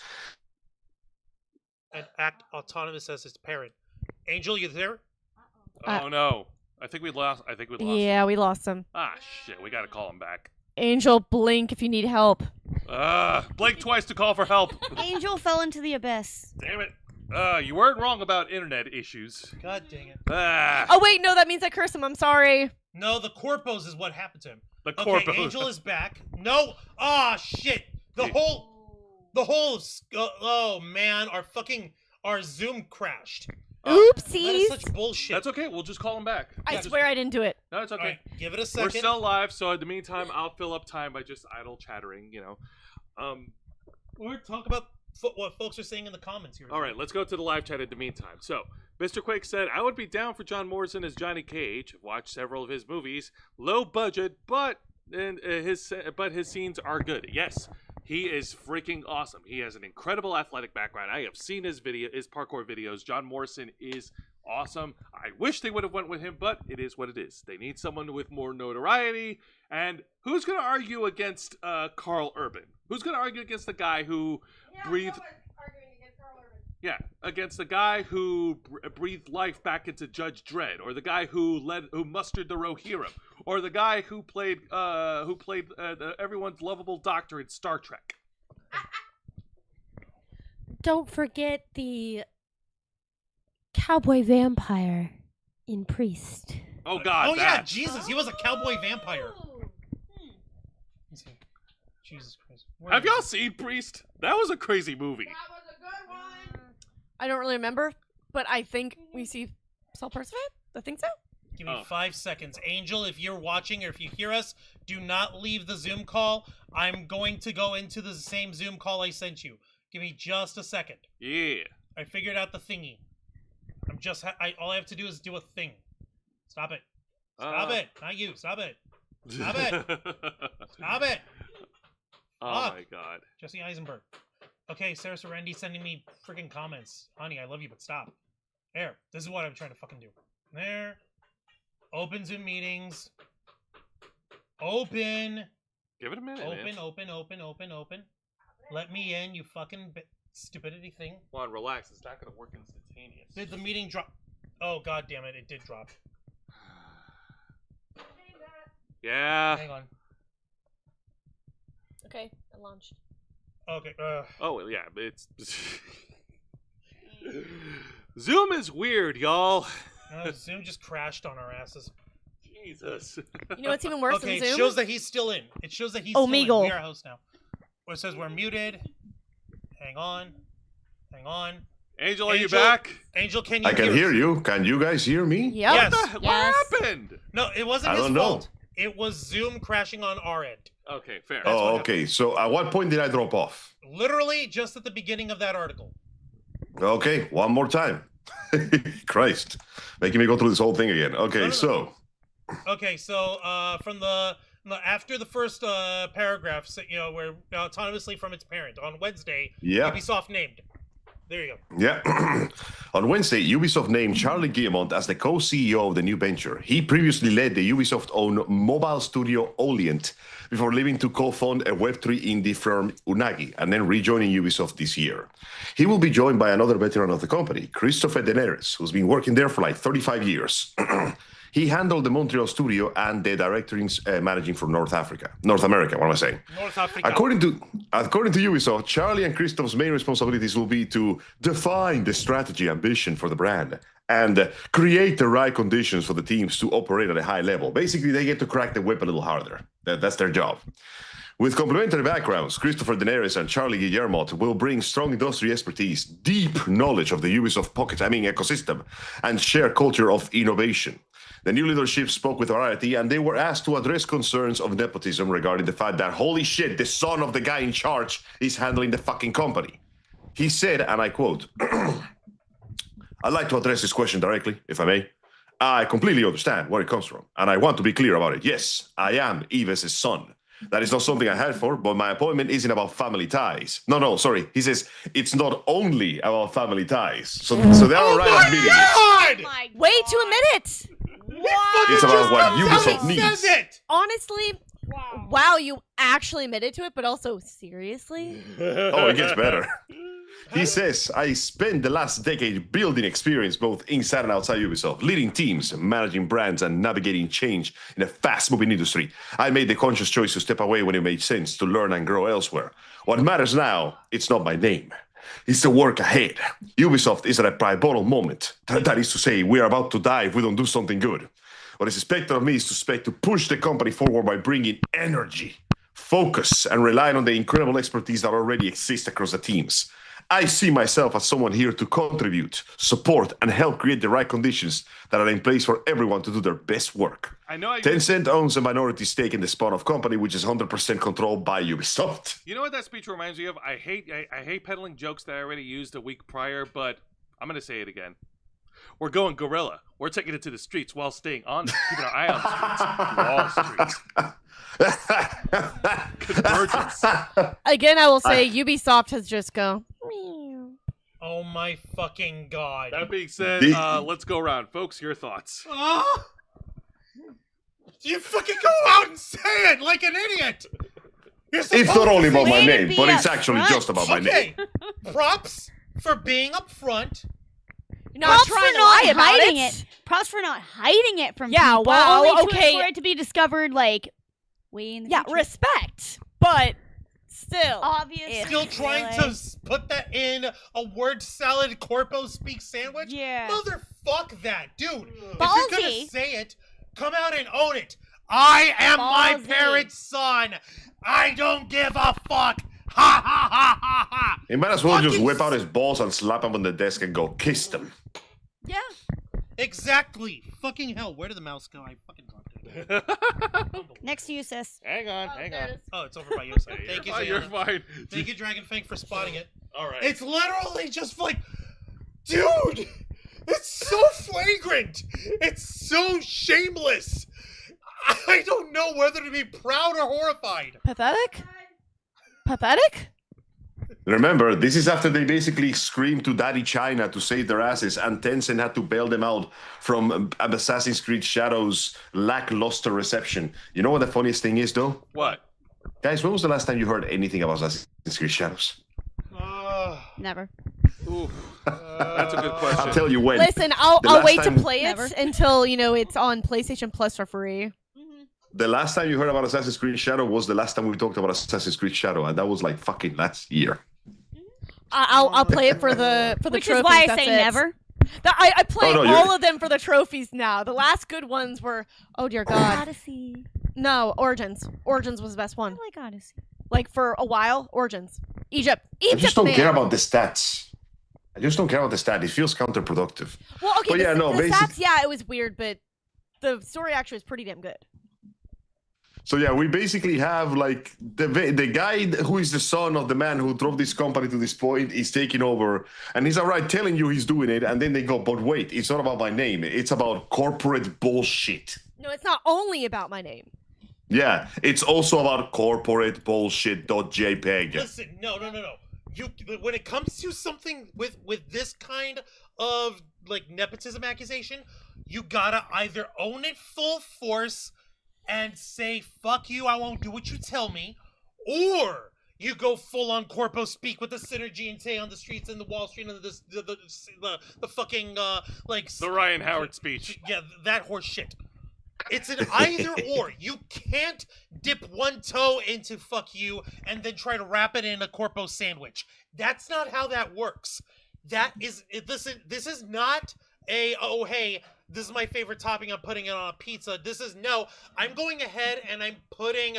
And act autonomous as its parent. Angel, you there? Oh no. I think we lost Yeah, him. we lost him. Ah shit, we gotta call him back. Angel, blink if you need help. Blink twice to call for help. Angel fell into the abyss. Damn it. You weren't wrong about internet issues. God dang it. Oh wait, no, that means I curse him. I'm sorry. No, the corpos is what happened to him. The Okay, corpos. Angel is back. No. Ah, shit. Oh man, our Zoom crashed. Oopsies. That is such bullshit. That's okay. We'll just call him back. I swear I didn't do it. No, it's okay. All right, give it a second. We're still live, so in the meantime, I'll fill up time by just idle chattering, Or talk about what folks are saying in the comments here. All right, let's go to the live chat in the meantime. So, Mr. Quake said, I would be down for John Morrison as Johnny Cage. I've watched several of his movies. Low budget, but his scenes are good. Yes, he is freaking awesome. He has an incredible athletic background. I have seen his parkour videos. John Morrison is awesome. I wish they would have went with him, but it is what it is. They need someone with more notoriety. And who's going to argue against Carl Urban? Who's going to argue against the guy who breathed... Yeah, against the guy who breathed life back into Judge Dredd, or the guy who mustered the Rohirrim, or the guy who played everyone's lovable doctor in Star Trek. Don't forget the cowboy vampire in Priest. Oh God! Oh yeah, Jesus, he was a cowboy vampire. Jesus Christ! Have y'all seen Priest? That was a crazy movie. I don't really remember, but I think we saw parts of it. I think so. Give me 5 seconds. Angel, if you're watching or if you hear us, do not leave the Zoom call. I'm going to go into the same Zoom call I sent you. Give me just a second. Yeah. I figured out the thingy. All I have to do is do a thing. Stop it. Stop it. Not you. Stop it. Stop it. Stop it. Oh Fuck. my God. Jesse Eisenberg. Okay, Sarah Serendi sending me freaking comments. Honey, I love you, but stop. There. This is what I'm trying to fucking do. There. Open Zoom meetings. Open. Give it a minute. Open. Let me in, you fucking stupidity thing. Come on, relax. It's not gonna work instantaneous. Did the meeting drop? Oh god damn it! It did drop. Yeah. Hang on. Okay, I launched. Okay. Oh well, yeah. It's Zoom is weird, y'all. Zoom just crashed on our asses. Jesus. You know what's even worse Okay, than Zoom? it shows that he's still in. It shows that he's Omegle. still in. We are host now. Where it says we're muted. Hang on. Angel, are you back? Angel, can you I can hear you. Can you guys hear me? Yep. Yes. What Yes. happened? No, it wasn't I his don't know. fault. It was Zoom crashing on our end. Okay, fair. Oh, okay. So at what point did I drop off? Literally just at the beginning of that article. Okay, one more time. Christ. Making me go through this whole thing again. Okay, No. so Okay, so from after the first paragraph, where autonomously from its parent on Wednesday, yeah. Ubisoft named. There you go. Yeah. On Wednesday, Ubisoft named Charlie Guillemot as the co-CEO of the new venture. He previously led the Ubisoft-owned mobile studio Oleant before leaving to co-fund a Web3 indie firm Unagi and then rejoining Ubisoft this year. He will be joined by another veteran of the company, Christopher Daenerys, who's been working there for like 35 years. He handled the Montreal studio and the directing managing for North America, what am I saying? North Africa. According to Ubisoft, Charlie and Christoph's main responsibilities will be to define the strategy and vision for the brand and create the right conditions for the teams to operate at a high level. Basically, they get to crack the whip a little harder. That's their job. With complementary backgrounds, Christopher Daenerys and Charlie Guillemot will bring strong industry expertise, deep knowledge of the Ubisoft ecosystem, and share culture of innovation. The new leadership spoke with Variety, and they were asked to address concerns of nepotism regarding the fact that, holy shit, the son of the guy in charge is handling the fucking company. He said, and I quote, I'd like to address this question directly, if I may. I completely understand where it comes from, and I want to be clear about it. Yes, I am Yves' son. That is not something I had for, but my appointment isn't about family ties. No, sorry. He says it's not only about family ties. So they're all right admitting it. Wait to admit it. It's about what Ubisoft needs. It. Honestly, wow, you actually admitted to it, but also seriously? Oh, it gets better. He says, I spent the last decade building experience both inside and outside Ubisoft, leading teams, managing brands, and navigating change in a fast-moving industry. I made the conscious choice to step away when it made sense, to learn and grow elsewhere. What matters now, it's not my name. It's the work ahead. Ubisoft is at a pivotal moment. That is to say, we are about to die if we don't do something good. What is expected of me is to push the company forward by bringing energy, focus, and relying on the incredible expertise that already exists across the teams. I see myself as someone here to contribute, support, and help create the right conditions that are in place for everyone to do their best work. Tencent owns a minority stake in the spin-off company, which is 100% controlled by Ubisoft. You know what that speech reminds me of? I hate peddling jokes that I already used a week prior, but I'm going to say it again. We're going guerrilla. We're taking it to the streets while staying on them, keeping our eye on the streets. Wall streets. Convergence. Again, I will say Ubisoft has just go. Oh my fucking god. That being said, let's go around. Folks, your thoughts. You fucking go out and say it like an idiot! It's not only about my name, but it's actually just about my name. Props for being upfront. Not trying to lie about it. Props for not hiding it from people. Well, only okay. For it to be discovered, like, way in the future. Respect. But still. Obviously. Still trying to put that in a word salad corpo speak sandwich? Yeah. Motherfuck that, dude. Ballsy. If you're gonna say it, come out and own it. I am my parents' son. I don't give a fuck. Ha ha ha ha ha. He might as well just whip out his balls and slap them on the desk and go kiss them. Yeah. Exactly. Fucking hell. Where did the mouse go? I fucking dropped it. Next to you, sis. Hang on. Oh, it's over by you. Thank you, Zayana. You're fine. Thank you, Dragonfang, for spotting it. All right. It's literally just like, dude, it's so flagrant. It's so shameless. I don't know whether to be proud or horrified. Pathetic? Pathetic? Remember, this is after they basically screamed to Daddy China to save their asses, and Tencent had to bail them out from Assassin's Creed Shadows' lackluster reception. You know what the funniest thing is, though? What? Guys, when was the last time you heard anything about Assassin's Creed Shadows? Never. Ooh, that's a good question. I'll tell you when. Listen, I'll wait to play it until, it's on PlayStation Plus for free. The last time you heard about Assassin's Creed Shadow was the last time we talked about Assassin's Creed Shadow, and that was like fucking last year. I'll play it for the Which trophies. Is why I that's say it. never. I play all of them for the trophies now. The last good ones were, oh dear God. Odyssey. No, Origins. Origins was the best one. I like Odyssey. Like for a while, Origins. Egypt, I just don't care about the stats. I just don't care about the stats. It feels counterproductive. Well, okay, but the stats, it was weird, but the story actually was pretty damn good. So yeah, we basically have like the guy who is the son of the man who drove this company to this point is taking over, and he's alright telling you he's doing it, and then they go, but wait, it's not about my name, it's about corporate bullshit. No, it's not only about my name. Yeah, it's also about corporate bullshit.jpg. Listen, no. You, when it comes to something with this kind of like nepotism accusation, you gotta either own it full force and say, fuck you, I won't do what you tell me, or you go full on corpo speak with the synergy and say on the streets and the Wall Street and the fucking like the Ryan Howard speech. Yeah, that horse shit. It's an either or. You can't dip one toe into fuck you and then try to wrap it in a corpo sandwich. That's not how that works. This is not a, oh hey, this is my favorite topping, I'm putting it on a pizza. This is, no, I'm going ahead and I'm putting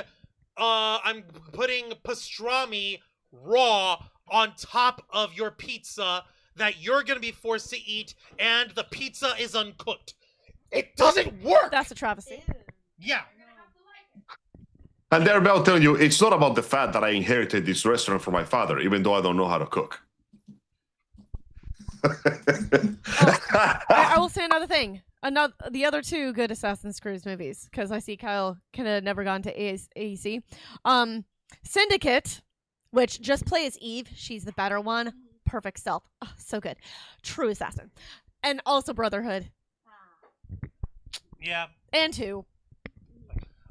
pastrami raw on top of your pizza that you're going to be forced to eat, and the pizza is uncooked. It doesn't work! That's a travesty. Yeah. And they're about telling you, it's not about the fact that I inherited this restaurant from my father, even though I don't know how to cook. I will say another thing. the other two good Assassin's Creed movies, because I see Kyle kind of never gone to AEC. Syndicate, which just play as Eve. She's the better one. Perfect stealth. Oh, so good. True assassin. And also Brotherhood. Yeah. And 2.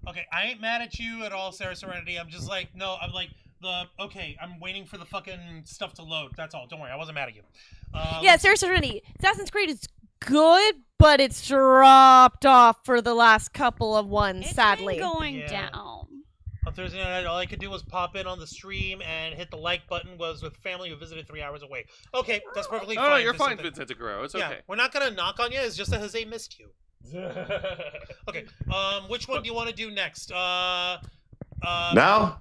Okay, I ain't mad at you at all, Sarah Serenity. I'm just like, no, I'm like, I'm waiting for the fucking stuff to load. That's all. Don't worry, I wasn't mad at you. Yeah, Sarah Serenity. Assassin's Creed is good, but it's dropped off for the last couple of ones, sadly. It's been going down. On Thursday night, all I could do was pop in on the stream and hit the like button. Was with family who visited 3 hours away. Okay, that's perfectly fine. Oh, you're fine, Vincent Guerrero. It's okay. We're not gonna knock on you. It's just that Jose missed you. Okay. Which one do you want to do next? Now,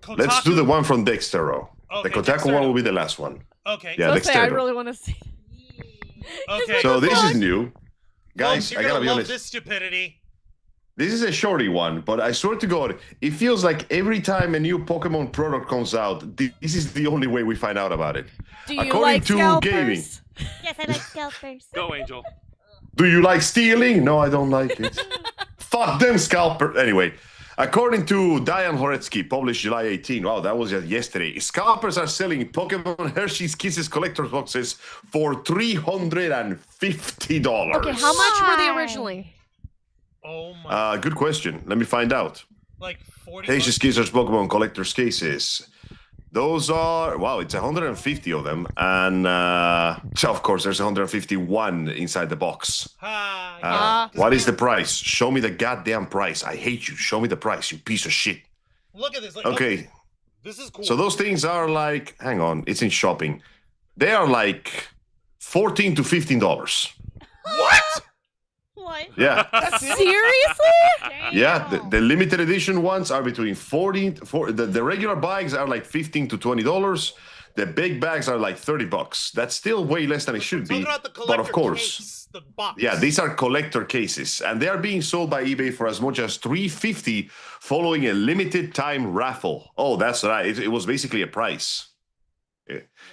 Kotaku. let's do the one from Dextero. Okay, the Kotaku Dextero. one will be the last one. Okay. Yeah, Let's say I Dextero. really want to see. Okay. So this is new. Folks, Guys, you're I gotta gonna be love honest. this stupidity. This is a shorty one, but I swear to God, it feels like every time a new Pokemon product comes out, this is the only way we find out about it. Do you According like to scalpers? gaming. Yes, I like scalpers. Go, Angel. Do you like stealing? No, I don't like it. Fuck them, scalper. Anyway, according to Diane Horetsky, published July 18. Wow, that was just yesterday. Scalpers are selling Pokemon Hershey's Kisses collector's boxes for $350. Okay, how much were they originally? Oh my. Good question. Let me find out. Like 40. Hershey's Kisses Pokemon collector's cases. Those are, wow, it's 150 of them. And of course, there's 151 inside the box. What is the price? Show me the goddamn price. I hate you. Show me the price, you piece of shit. Look at this. Like, Okay. This is cool. So those things are like, hang on, it's in shopping. They are like $14 to $15. What? What? Yeah. Seriously? Yeah, the limited edition ones are between the regular bags are like $15 to $20. The big bags are like $30. That's still way less than it should be. But of course, case, the box. yeah, these are collector cases, and they are being sold by eBay for as much as $350 following a limited time raffle. Oh, that's right. It was basically a prize.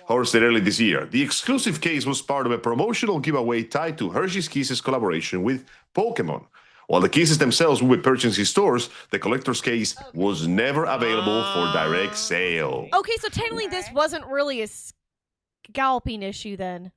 Hosted early this year. The exclusive case was part of a promotional giveaway tied to Hershey's Kisses collaboration with Pokemon. While the cases themselves will be purchased in stores, the collector's case was never available for direct sale. Okay, so technically this wasn't really a scalping issue then.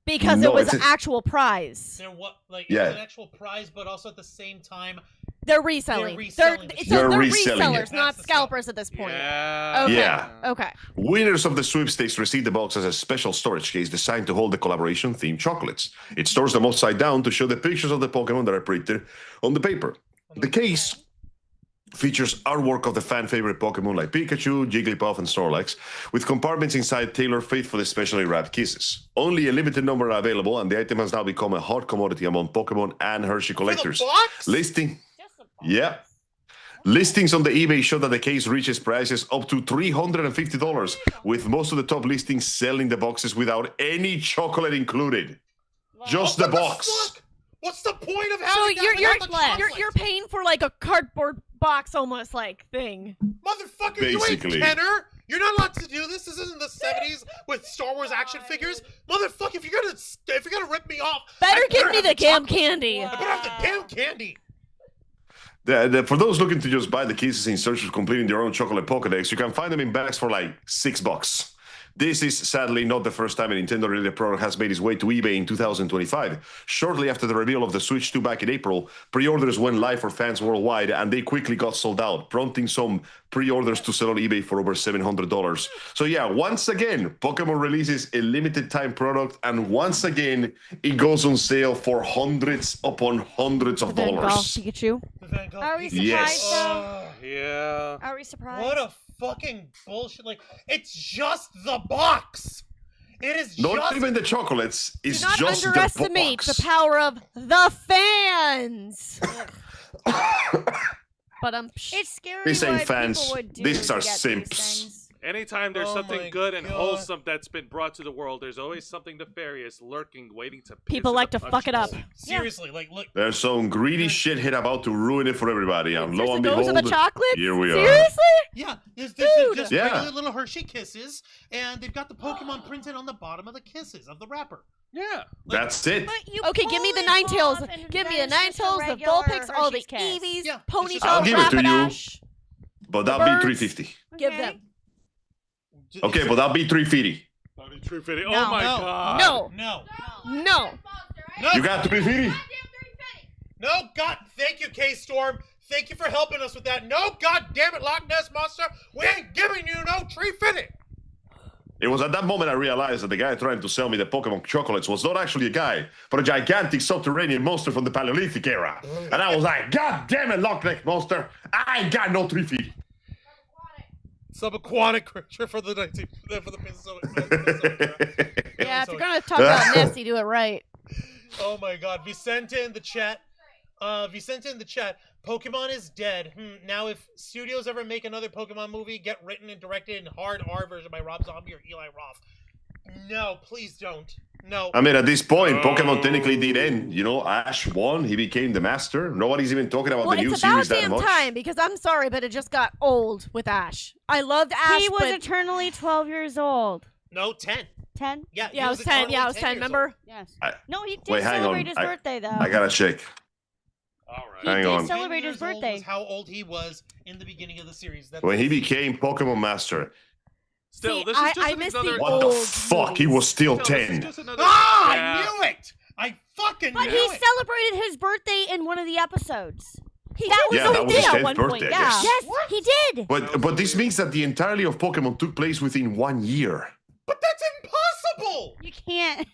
Because No, it was it's an a- actual prize. They're what? Like, Yeah. it's an actual prize, but also at the same time, They're reselling. reselling the shit. They're they're reselling it. resellers, not That's the scalpers at this point. Yeah. Okay. Yeah. Okay. Winners of the sweepstakes received the box as a special storage case designed to hold the collaboration-themed chocolates. It stores them upside down to show the pictures of the Pokemon that are printed on the paper. The case features artwork of the fan-favorite Pokemon like Pikachu, Jigglypuff, and Snorlax, with compartments inside tailor-fit for the specially wrapped kisses. Only a limited number are available, and the item has now become a hot commodity among Pokemon and Hershey collectors. For the box? Listings on the eBay show that the case reaches prices up to $350, with most of the top listings selling the boxes without any chocolate included. Just the What the box. fuck? What's the point of So having that without the chocolate? you're paying for like a cardboard box almost like thing. Motherfucker, Basically. you ain't Kenner. You're not allowed to do this. This isn't the 70s with Star Wars action figures. Motherfucker, if you're gonna rip me off, Better I give me have the damn chocolate. candy. I better have the damn candy. For those looking to just buy the cases in search of completing their own chocolate Pokédex, you can find them in bags for like $6. This is sadly not the first time a Nintendo-related product has made its way to eBay in 2025. Shortly after the reveal of the Switch 2 back in April, pre-orders went live for fans worldwide, and they quickly got sold out, prompting some pre-orders to sell on eBay for over $700. So yeah, once again, Pokemon releases a limited-time product, and once again, it goes on sale for hundreds upon hundreds of Van Gogh dollars. Pikachu. The Van Gogh Are we Pikachu. surprised Yes. though? Yeah. Are we surprised? What a fucking bullshit! Like, it's just the box. It is Not just. even the chocolates, Do it's not just the underestimate box. the power of the fans. But It's scary These ain't what fans. people would do These to are get simps. these things. Anytime there's something good and wholesome that's been brought to the world, there's always something nefarious lurking, waiting to. People like to fuck it up. Seriously, like look. There's some greedy shithead about to ruin it for everybody. And lo and behold, those are the chocolates? here we are. Seriously? Yeah, there's just regular little Hershey Kisses, and they've got the Pokemon printed on the bottom of the kisses of the wrapper. Yeah. That's it. Okay, give me the Ninetales. Give me the Ninetales, the Vulpix, all the Eevees, Ponytails, I'll give it to you. Rapidash. But that'll be $350. Give them. Okay, but that'll be $350. Oh my god. No. You got $350? No, God, thank you, K-Storm. Thank you for helping us with that. No, God damn it, Loch Ness Monster. We ain't giving you no $350. It was at that moment I realized that the guy trying to sell me the Pokemon chocolates was not actually a guy, but a gigantic subterranean monster from the Paleolithic era. And I was like, God damn it, Loch Ness Monster. I ain't got no $350. Subaquatic creature for the Minnesota. Yeah, if you're gonna talk about nasty, do it right. Oh my God, Vicente in the chat. Pokemon is dead. Now, if studios ever make another Pokemon movie, get written and directed in hard R version by Rob Zombie or Eli Roth. No, please don't. No. I mean, at this point, Pokemon technically did end. You know, Ash won. He became the master. Nobody's even talking about the new series that much. It's about damn time, because I'm sorry, but it just got old with Ash. I loved Ash, He was eternally 12 years old. No, 10. 10? Yeah, I was 10. Yeah, I was 10, remember? Yes. No, he did Wait, hang celebrate on. his birthday, though. I gotta check. All right. He Hang did on. celebrate his 10 years old birthday. was how old he was in the beginning of the series. When he became Pokemon Master. Still, See, this is just I miss another. the What the old fuck? He was still Still, this is 10. just another- I knew it! I fucking But knew he it! celebrated his birthday in one of the episodes. That was Yeah, that was his at 10th one birthday, point. Yeah. yes. Yes, he did. But this means that the entirety of Pokemon took place within 1 year. But that's impossible! You can't.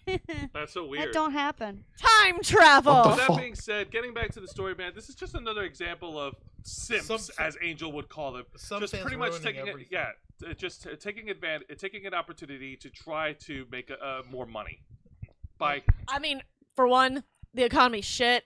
That's so weird. That don't happen. Time travel. What With the that fuck? being said, getting back to the story, man, this is just another example of simps, as Angel would call them. Some Just fans pretty much ruining taking everything. just taking advantage, taking an opportunity to try to make more money. By I mean, for one, the economy's shit,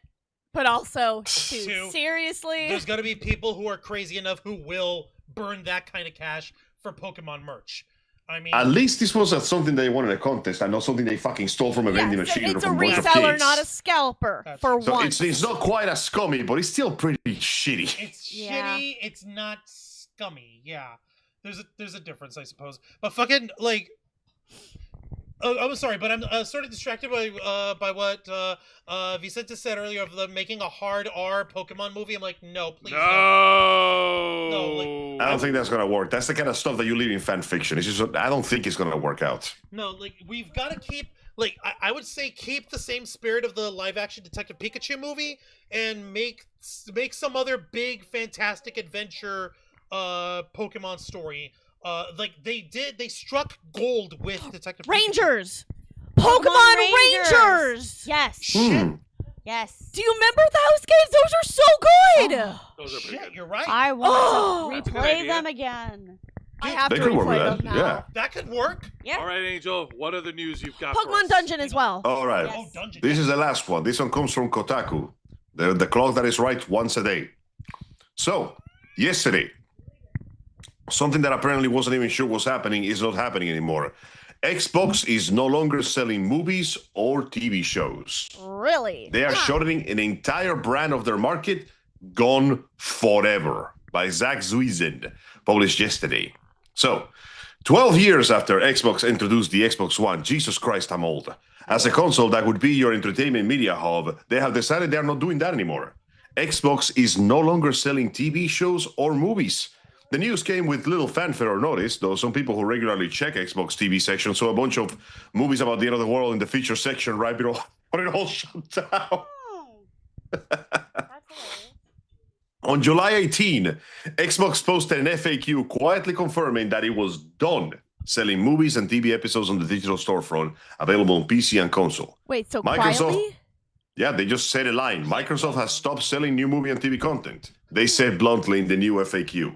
but also, Two, seriously, There's gonna be people who are crazy enough who will burn that kind of cash for Pokemon merch. I mean, At least this was something they won in a contest and not something they fucking stole from a vending machine or it's a from a bunch of reseller, kids. not a scalper. That's For So once, it's not quite as scummy, but it's still pretty shitty. it's Yeah. shitty. It's not scummy. Yeah, there's a difference, I suppose. But fucking like, I'm sorry, but I'm sort of distracted by what Vicente said earlier of them making a hard R Pokemon movie. I'm like, no, please. no, I don't think that's gonna work. That's the kind of stuff that you leave in fan fiction. It's just I don't think it's gonna work out. No, like we've got to keep, like I would say, keep the same spirit of the live-action Detective Pikachu movie and make some other big, fantastic adventure, Pokemon story. Like they struck gold with Detective Rangers, Pokemon Rangers. Yes. Yes. Do you remember those games? Those are so good. those are pretty Shit, good. you're right. I want That's a to good replay idea. them again. I have They to could work with replay that. them now. Yeah. That could work. Yeah. All right, Angel. What other news you've got? for Pokemon us? Dungeon as well. All right. Yes. Oh, Dungeon. This is the last one. This one comes from Kotaku, the clock that is right once a day. So, yesterday, something that apparently wasn't even sure was happening is not happening anymore. Xbox is no longer selling movies or TV shows. Really? They are shutting an entire brand of their market, Gone Forever, by Zach Zuizend, published yesterday. So, 12 years after Xbox introduced the Xbox One, Jesus Christ, I'm old, as a console that would be your entertainment media hub, they have decided they are not doing that anymore. Xbox is no longer selling TV shows or movies. The news came with little fanfare or notice, though some people who regularly check Xbox TV section saw a bunch of movies about the end of the world in the feature section right below when it all shut down. Oh. That's hilarious. On July 18, Xbox posted an FAQ quietly confirming that it was done selling movies and TV episodes on the digital storefront, available on PC and console. Wait, so Microsoft- quietly? Yeah, they just said a line. Microsoft has stopped selling new movie and TV content. They said bluntly in the new FAQ.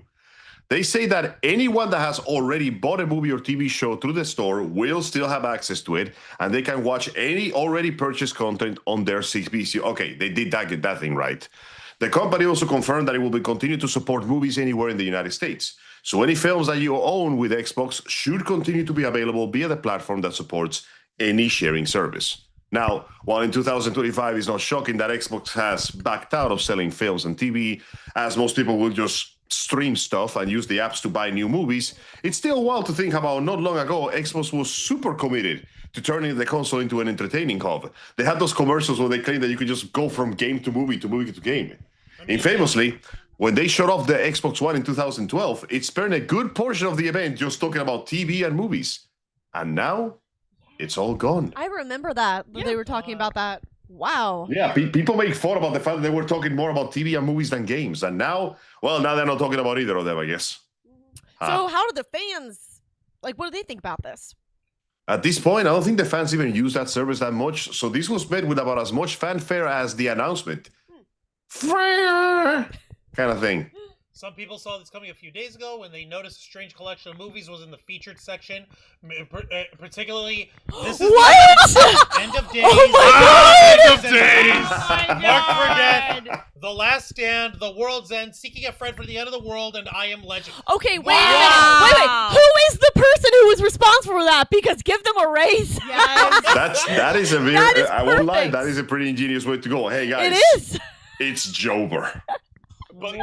They say that anyone that has already bought a movie or TV show through the store will still have access to it, and they can watch any already purchased content on their PC. Okay, they did that thing right. The company also confirmed that it will be continue to support movies anywhere in the United States. So any films that you own with Xbox should continue to be available via the platform that supports any sharing service. Now, while in 2025 it's not shocking that Xbox has backed out of selling films and TV, as most people will just stream stuff and use the apps to buy new movies, it's still wild to think about not long ago Xbox was super committed to turning the console into an entertaining hub. They had those commercials where they claimed that you could just go from game to movie to movie to game. And famously, when they shut off the Xbox One in 2012, it spent a good portion of the event just talking about TV and movies. And now, it's all gone. I remember that. They were talking about that. Wow. Yeah, people make fun about the fact that they were talking more about TV and movies than games. And now, well, now they're not talking about either of them, I guess. So how do the fans, like, what do they think about this? At this point, I don't think the fans even use that service that much. So this was met with about as much fanfare as the announcement. Kind of thing. Some people saw this coming a few days ago when they noticed a strange collection of movies was in the featured section. Particularly, this is what? End of Days. Oh my God! End of Days! Mark for Death, The Last Stand, The World's End, Seeking a Friend for the End of the World, and I Am Legend. Okay, wait a minute. Wait. Who is the person who was responsible for that? Because give them a raise. Yes. That is a very, That is I won't lie, perfect. that is a pretty ingenious way to go. Hey guys, It is. it's Jober. But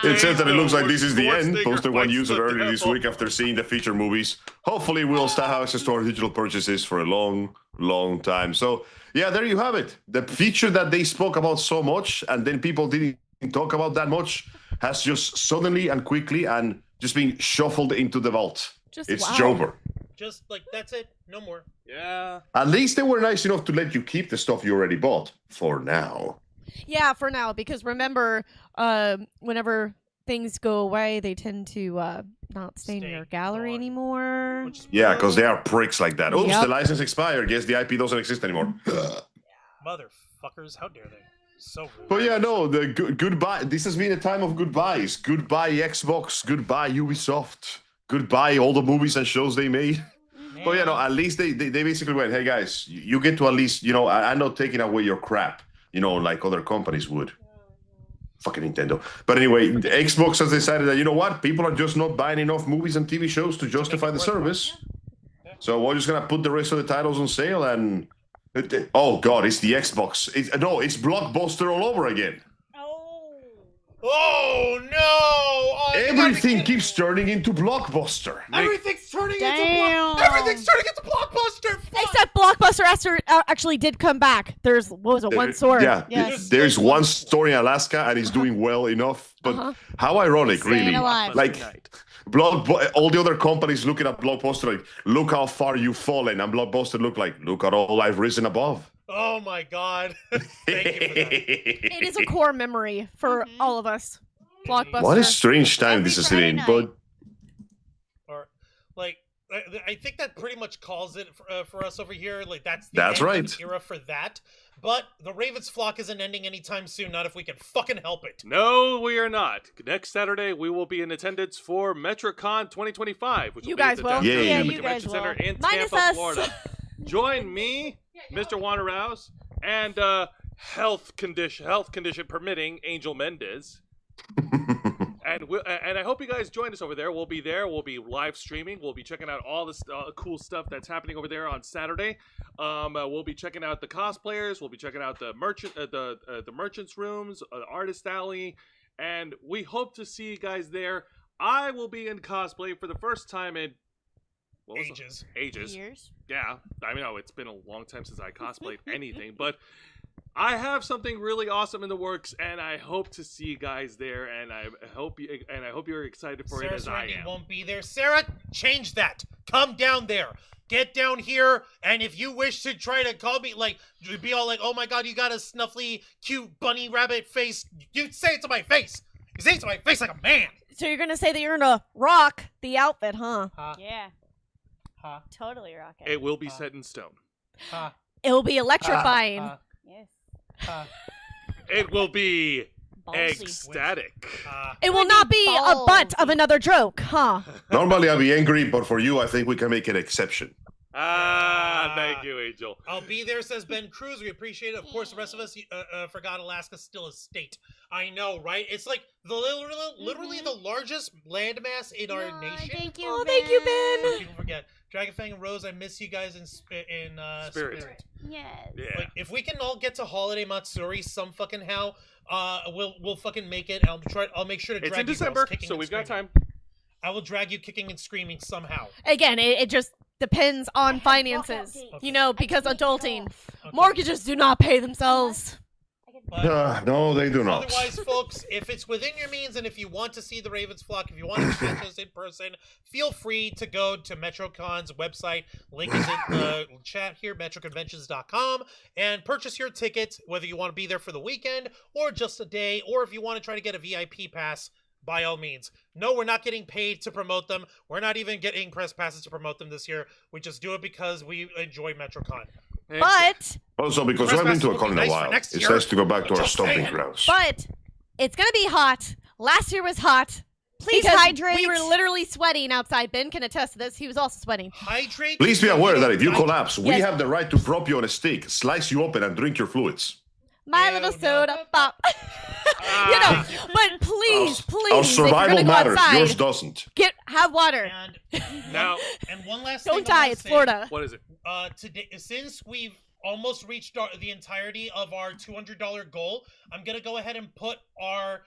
It says that it looks like this is the end. Posted one fights user the earlier this devil. week after seeing the feature movies. Hopefully we'll still have access to our digital purchases for a long, long time. So yeah, there you have it. The feature that they spoke about so much and then people didn't talk about that much has just suddenly and quickly and just been shuffled into the vault. It's wow. Jober. Just like, that's it. No more. Yeah. At least they were nice enough to let you keep the stuff you already bought for now. Yeah, for now, because remember, whenever things go away, they tend to not stay in your gallery anymore. Yeah, because they are pricks like that. Oops, Yep. the license expired. Guess the IP doesn't exist anymore. Motherfuckers, how dare they? So rude. But yeah, no, the goodbye. This has been a time of goodbyes. Goodbye Xbox. Goodbye Ubisoft. Goodbye all the movies and shows they made. But yeah, no, at least they basically went, hey guys, you get to at least, I'm not taking away your crap, like other companies would. Fucking Nintendo. But anyway, Xbox has decided that, you know what? People are just not buying enough movies and TV shows to justify the service. So we're just going to put the rest of the titles on sale and... Oh, God, it's the Xbox. It's Blockbuster all over again. Oh, no! Oh, Everything keeps turning into Blockbuster. Everything's turning into Damn. Everything's turning into Blockbuster! Fuck! Except Blockbuster actually did come back. There's, what was it, one store? Yeah, Yes. there's one store in Alaska and it's doing well enough. But how ironic, Staying really. alive. Like, all the other companies looking at Blockbuster like, look how far you've fallen. And Blockbuster look like, look at all I've risen above. Oh my god. Thank you for that. It is a core memory for all of us. Blockbuster. What a strange time Every this is Friday in, night. but Or, like, I think that pretty much calls it for us over here. Like, that's the That's end right. of the era for that. But the Ravens flock isn't ending anytime soon, not if we can fucking help it. No, we are not. Next Saturday, we will be in attendance for MetroCon 2025, which You will be guys at the will. Downtown Yay. Yeah, you Convention guys Center will. in Minus Tampa, us. Florida. Join me, Mr. Juan Rouse, and health condition permitting, Angel Mendez. And I hope you guys join us over there. We'll be there. We'll be live streaming. We'll be checking out all this cool stuff that's happening over there on Saturday. We'll be checking out the cosplayers. We'll be checking out the merchants' rooms, the artist alley, and we hope to see you guys there. I will be in cosplay for the first time in ages. Years. Yeah, I know it's been a long time since I cosplayed anything, but I have something really awesome in the works, and I hope to see you guys there. And I hope you're excited for it Sarah as I Serenity am. won't be there. Sarah, change that. Come down there. Get down here, and if you wish to try to call me, like, be all like, oh my god, you got a snuffly, cute bunny rabbit face, you say it to my face. You say it to my face like a man. So you're gonna say that you're gonna rock the outfit, huh? Yeah. Huh? Totally rocking. It will be set in stone. It will be electrifying. Yes. It will be Ballsy. ecstatic. It will not be a butt ballsy. of another joke, huh? normally I'd be angry, but for you, I think we can make an exception. Thank you, Angel. I'll be there, says Ben Cruz. We appreciate it. Of course, the rest of us forgot Alaska's still a state. I know, right? It's like literally the largest landmass in our nation. Thank you, Oh, thank you, Ben. People forget. Dragonfang and Rose, I miss you guys in spirit. Yes. Yeah. Like, if we can all get to Holiday Matsuri some fucking how, we'll fucking make it. I'll make sure to drag It's in you December, kicking so and we've got screaming. time. I will drag you kicking and screaming somehow. Again, it just depends on finances. Okay. You know, because adulting. Okay. Mortgages do not pay themselves. But No, they do not. otherwise, folks, if it's within your means and if you want to see the Ravens flock, if you want to catch us in person, feel free to go to MetroCon's website. Link is in the chat here, metroconventions.com, and purchase your tickets, whether you want to be there for the weekend or just a day, or if you want to try to get a VIP pass, by all means. No, we're not getting paid to promote them. We're not even getting press passes to promote them this year. We just do it because we enjoy MetroCon. But Also, because we Press haven't been to a passes con will in be a nice for while, next it's year. nice to go back to our Just stomping saying. grounds. it's gonna be hot. Last year was hot. Please because hydrate. We were literally sweating outside. Ben can attest to this. He was also sweating. Hydrate. Please be aware that if you collapse, we Yes. have the right to prop you on a stick, slice you open, and drink your fluids. My Ew, little no. soda pop. You know, but please, please, Our if you're survival gonna go matters. outside, Yours doesn't. have water. And Now, and one last Don't thing I die. wanna It's say, Florida. what is it? Today, since we've almost reached the entirety of our $200 goal, I'm gonna go ahead and put our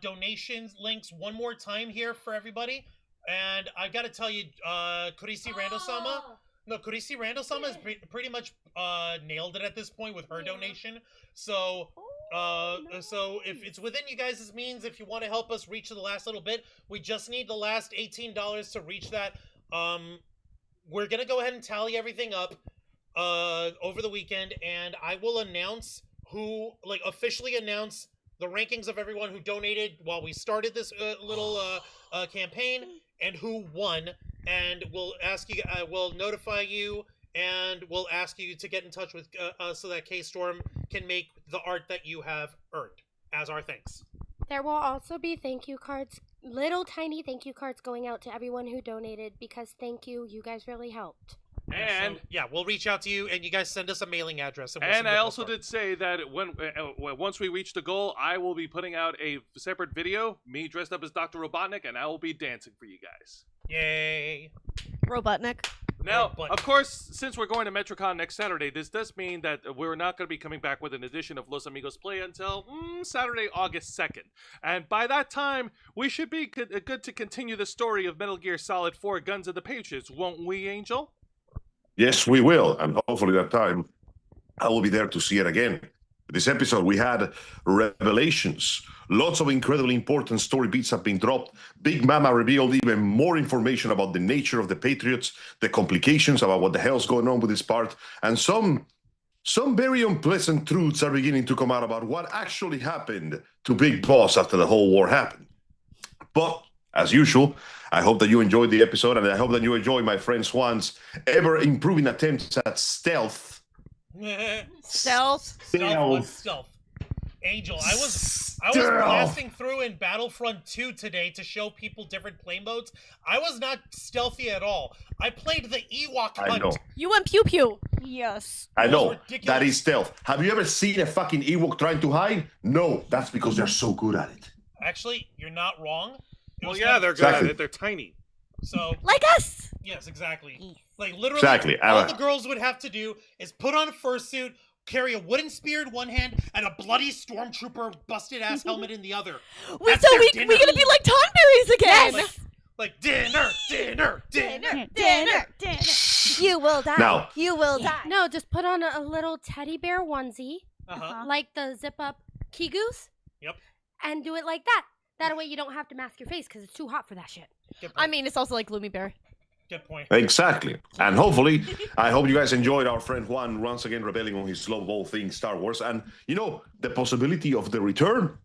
donations links one more time here for everybody. And I gotta tell you, Kurisi Randall-sama. No, Kurisi Randall-sama has pretty much nailed it at this point with her donation. So, so if it's within you guys' means, if you want to help us reach the last little bit, we just need the last $18 to reach that. We're gonna go ahead and tally everything up over the weekend, and I will announce officially announce the rankings of everyone who donated while we started this little campaign and who won. And we'll ask you, we'll notify you, and we'll ask you to get in touch with us so that K-Storm can make the art that you have earned as our thanks. There will also be thank you cards, little tiny thank you cards going out to everyone who donated because thank you. You guys really helped. And So, yeah, we'll reach out to you, and you guys send us a mailing address. And, we'll and send I you a also postcard. did say that once we reach the goal, I will be putting out a separate video, me dressed up as Dr. Robotnik, and I will be dancing for you guys. Yay! Robotnik. Now, But- of course, since we're going to MetroCon next Saturday, this does mean that we're not going to be coming back with an edition of Los Amigos Play until Saturday, August 2nd. And by that time, we should be good to continue the story of Metal Gear Solid 4 Guns of the Patriots, won't we, Angel? Yes, we will. And hopefully that time I will be there to see it again. This episode, we had revelations. Lots of incredibly important story beats have been dropped. Big Mama revealed even more information about the nature of the Patriots, the complications about what the hell's going on with this part, and some very unpleasant truths are beginning to come out about what actually happened to Big Boss after the whole war happened. But, as usual, I hope that you enjoyed the episode, and I hope that you enjoy my friend Swan's ever-improving attempts at stealth. Stealth. Stealth. Angel, I was blasting through in Battlefront 2 today to show people different play modes. I was not stealthy at all. I played the Ewok I hunt. know. You went pew pew. Yes. I That was know. ridiculous. That is stealth. Have you ever seen a fucking Ewok trying to hide? No, that's because they're so good at it. Actually, you're not wrong. It Well, was yeah, kind of- they're good Exactly. at it. They're tiny. So, Like us. yes, exactly. Like, literally, Exactly. all the girls would have to do is put on a fursuit, carry a wooden spear in one hand, and a bloody stormtrooper busted-ass helmet in the other. Wait, That's so their we dinner. gonna be like Tonberries again? Like, dinner. Dinner. You will die. Now- You will die. No, just put on a little teddy bear onesie, Uh-huh. like the zip-up key goose. Yep. And do it like that. That way you don't have to mask your face because it's too hot for that shit. Good point. I mean, it's also like Gloomy Bear. Good point. Exactly. And hopefully, I hope you guys enjoyed our friend Juan once again rebelling on his love of all things Star Wars. And, you know, the possibility of the return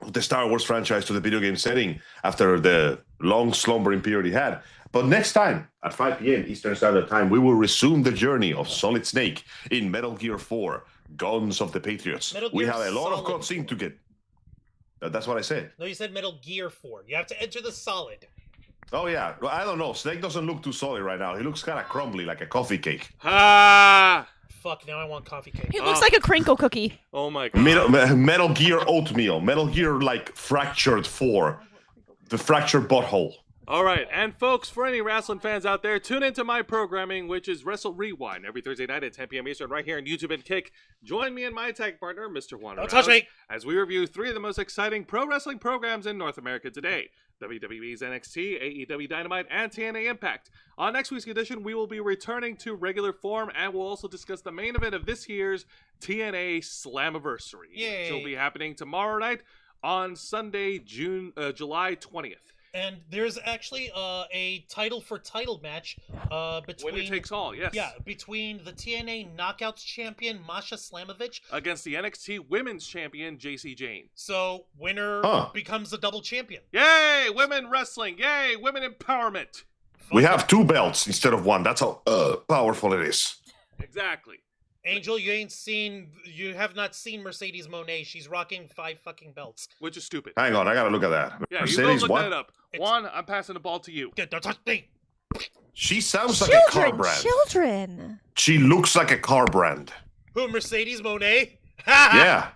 of the Star Wars franchise to the video game setting after the long slumbering period he had. But next time, at 5 p.m. Eastern Standard Time, we will resume the journey of Solid Snake in Metal Gear 4, Guns of the Patriots. Metal We Gear have a lot of Solid cutscene to get. That's what I said. No, you said Metal Gear 4. You have to enter the solid. Oh, yeah. Well, I don't know. Snake doesn't look too solid right now. He looks kind of crumbly, like a coffee cake. Ah! Fuck, now I want coffee cake. He looks like a crinkle cookie. Oh my god. Metal Gear oatmeal. Metal Gear, like, fractured 4. The fractured butthole. All right, and folks, for any wrestling fans out there, tune into my programming, which is Wrestle Rewind, every Thursday night at 10 p.m. Eastern, right here on YouTube and Kick. Join me and my tag partner, Mr. Juan Don't touch me! as we review 3 of the most exciting pro wrestling programs in North America today. WWE's NXT, AEW Dynamite, and TNA Impact. On next week's edition, we will be returning to regular form, and we'll also discuss the main event of this year's TNA Slammiversary, which will be happening tomorrow night on Sunday, July 20th. And there's actually a title match between... Winner takes all, yes. Yeah, between the TNA Knockouts champion, Masha Slamovich, against the NXT Women's Champion, JC Jane. So, winner becomes the double champion. Yay! Women wrestling! Yay! Women empowerment! We have 2 belts instead of 1. That's how powerful it is. Exactly. Angel, you have not seen Mercedes Moné. She's rocking 5 fucking belts. Which is stupid. Hang on, I gotta look at that. Yeah, Mercedes, you both look what? that up. Juan, I'm passing the ball to you. Don't touch me! She sounds like a car brand. Children. She looks like a car brand. Who, Mercedes Moné? Yeah.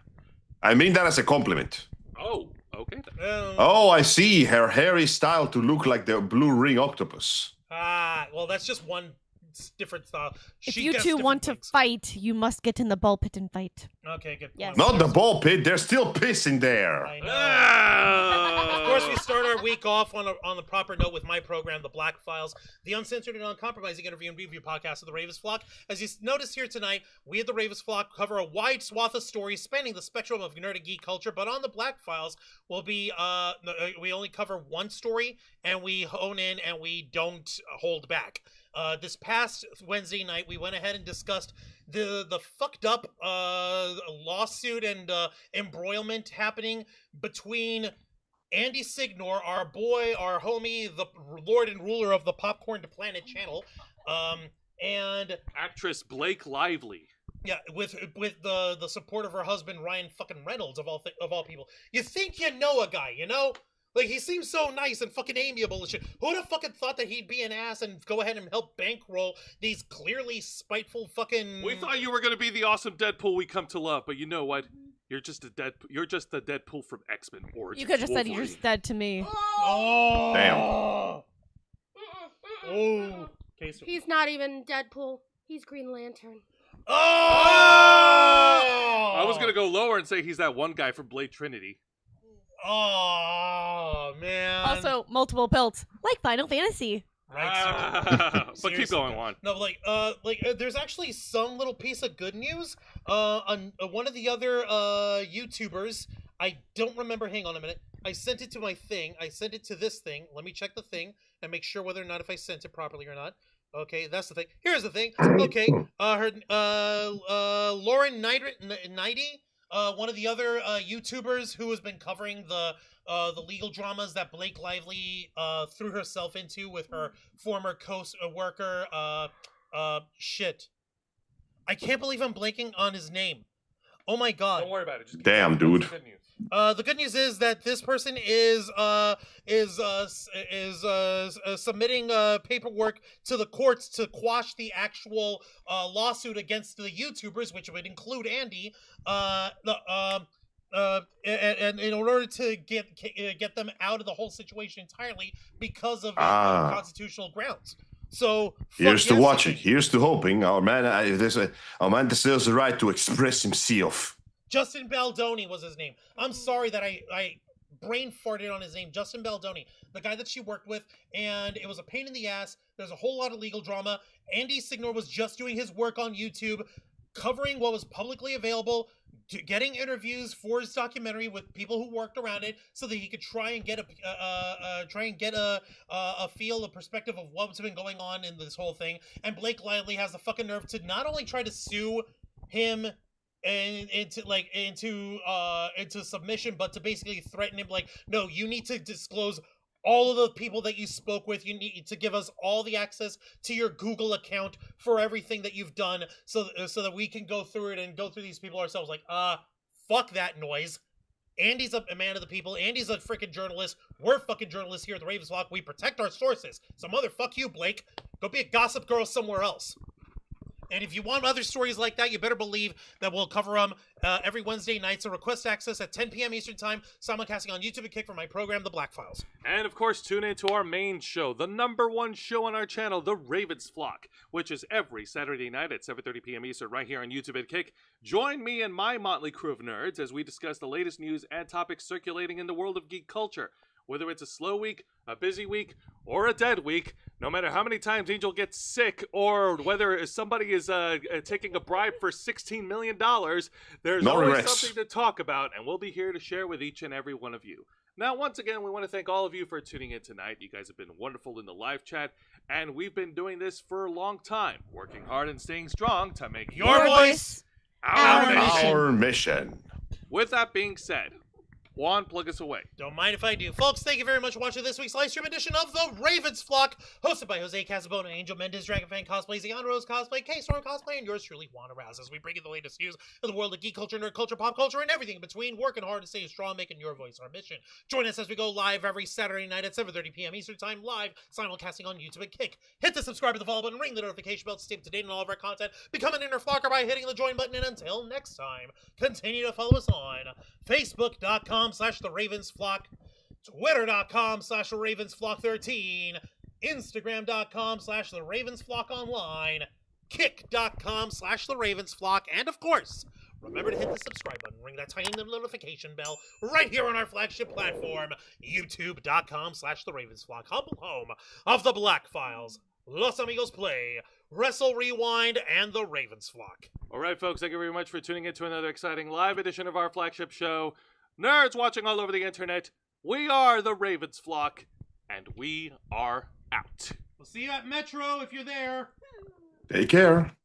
I mean that as a compliment. Oh, okay then. Oh, I see. Her hair is styled to look like the blue ring octopus. Well, that's just one different style. If you two want to fight, you must get in the ball pit and fight. Okay, good. Yes. Not the ball pit. There's still piss in there. I know. Of course, we start our week off on the proper note with my program, The Black Files, the uncensored and uncompromising interview and review podcast of the Ravens Flock. As you noticed here tonight, we at the Ravens Flock cover a wide swath of stories spanning the spectrum of nerd and geek culture, but on The Black Files, we only cover one story, and we hone in and we don't hold back. This past Wednesday night, we went ahead and discussed the fucked up lawsuit and embroilment happening between Andy Signor, our boy, our homie, the lord and ruler of the Popcorn to Planet channel, and actress Blake Lively. Yeah, with the support of her husband Ryan fucking Reynolds of all people. You think you know a guy, you know? Like, he seems so nice and fucking amiable and shit. Who'd have fucking thought that he'd be an ass and go ahead and help bankroll these clearly spiteful fucking... We thought you were going to be the awesome Deadpool we come to love, but you know what? You're just the Deadpool from X-Men Origins. You could have said you're just dead to me. Oh! Damn. Oh! Okay, so... He's not even Deadpool. He's Green Lantern. Oh! I was going to go lower and say he's that one guy from Blade Trinity. Oh, man. Also, multiple belts, like Final Fantasy. Right. But keep going on. No, there's actually some little piece of good news. On one of the other YouTubers, I don't remember. Hang on a minute. I sent it to my thing. I sent it to this thing. Let me check the thing and make sure whether or not if I sent it properly or not. Okay, that's the thing. Here's the thing. Okay, Lauren Nighty. One of the other YouTubers who has been covering the legal dramas that Blake Lively threw herself into with her former co-worker. Shit. I can't believe I'm blanking on his name. Oh my god. Don't worry about it. Just Damn, dude. Good news. The good news is that this person is submitting paperwork to the courts to quash the actual lawsuit against the YouTubers, which would include Andy. And in order to get them out of the whole situation entirely because of constitutional grounds. So here's to watching. Here's to hoping. Our man deserves the right to express himself. Justin Baldoni was his name. I'm sorry that I brain farted on his name. Justin Baldoni, the guy that she worked with, and it was a pain in the ass. There's a whole lot of legal drama. Andy Signor was just doing his work on YouTube, covering what was publicly available, getting interviews for his documentary with people who worked around it, so that he could try and get a feel, a perspective of what's been going on in this whole thing. And Blake Lively has the fucking nerve to not only try to sue him into submission, but to basically threaten him, like, no, you need to disclose all of the people that you spoke with. You need to give us all the access to your Google account for everything that you've done, so that we can go through it and go through these people ourselves. Like, fuck that noise. Andy's a man of the people. Andy's a freaking journalist. We're fucking journalists here at the Ravens Flock. We protect our sources. So motherfuck you, Blake. Go be a gossip girl somewhere else. And if you want other stories like that, you better believe that we'll cover them every Wednesday night. So request access at 10 p.m. Eastern Time, simulcasting on YouTube and Kick for my program, The Black Files. And of course, tune in to our main show, the #1 show on our channel, The Ravens Flock, which is every Saturday night at 7:30 p.m. Eastern, right here on YouTube and Kick. Join me and my motley crew of nerds as we discuss the latest news and topics circulating in the world of geek culture. Whether it's a slow week, a busy week, or a dead week, no matter how many times Angel gets sick, or whether somebody is taking a bribe for $16 million, there's always something to talk about, and we'll be here to share with each and every one of you. Now, once again, we want to thank all of you for tuning in tonight. You guys have been wonderful in the live chat, and we've been doing this for a long time, working hard and staying strong to make your voice our mission. With that being said, Juan, plug us away. Don't mind if I do. Folks, thank you very much for watching this week's live stream edition of The Ravens Flock, hosted by Jose Casabona, Angel Mendez, Dragonfang Cosplay, Zion Rose Cosplay, K-Storm Cosplay, and yours truly, Juan Arouse, as we bring you the latest news of the world of geek culture, nerd culture, pop culture, and everything in between, working hard to stay strong, making your voice our mission. Join us as we go live every Saturday night at 7:30 p.m. Eastern Time, live, simulcasting on YouTube and Kick. Hit the subscribe and the follow button, ring the notification bell to stay up to date on all of our content. Become an inner flocker by hitting the join button, and until next time, continue to follow us on Facebook.com/TheRavensFlock, Twitter.com/TheRavensFlock13, Instagram.com/TheRavensFlockOnline, Kick.com/TheRavensFlock, and of course, remember to hit the subscribe button, ring that tiny little notification bell right here on our flagship platform, YouTube.com/TheRavensFlock, humble home of The Black Files, Los Amigos Play, Wrestle Rewind, and The Ravens Flock. All right, folks, thank you very much for tuning in to another exciting live edition of our flagship show. Nerds watching all over the internet, we are The Ravens Flock, and we are out. We'll see you at Metro if you're there. Take care.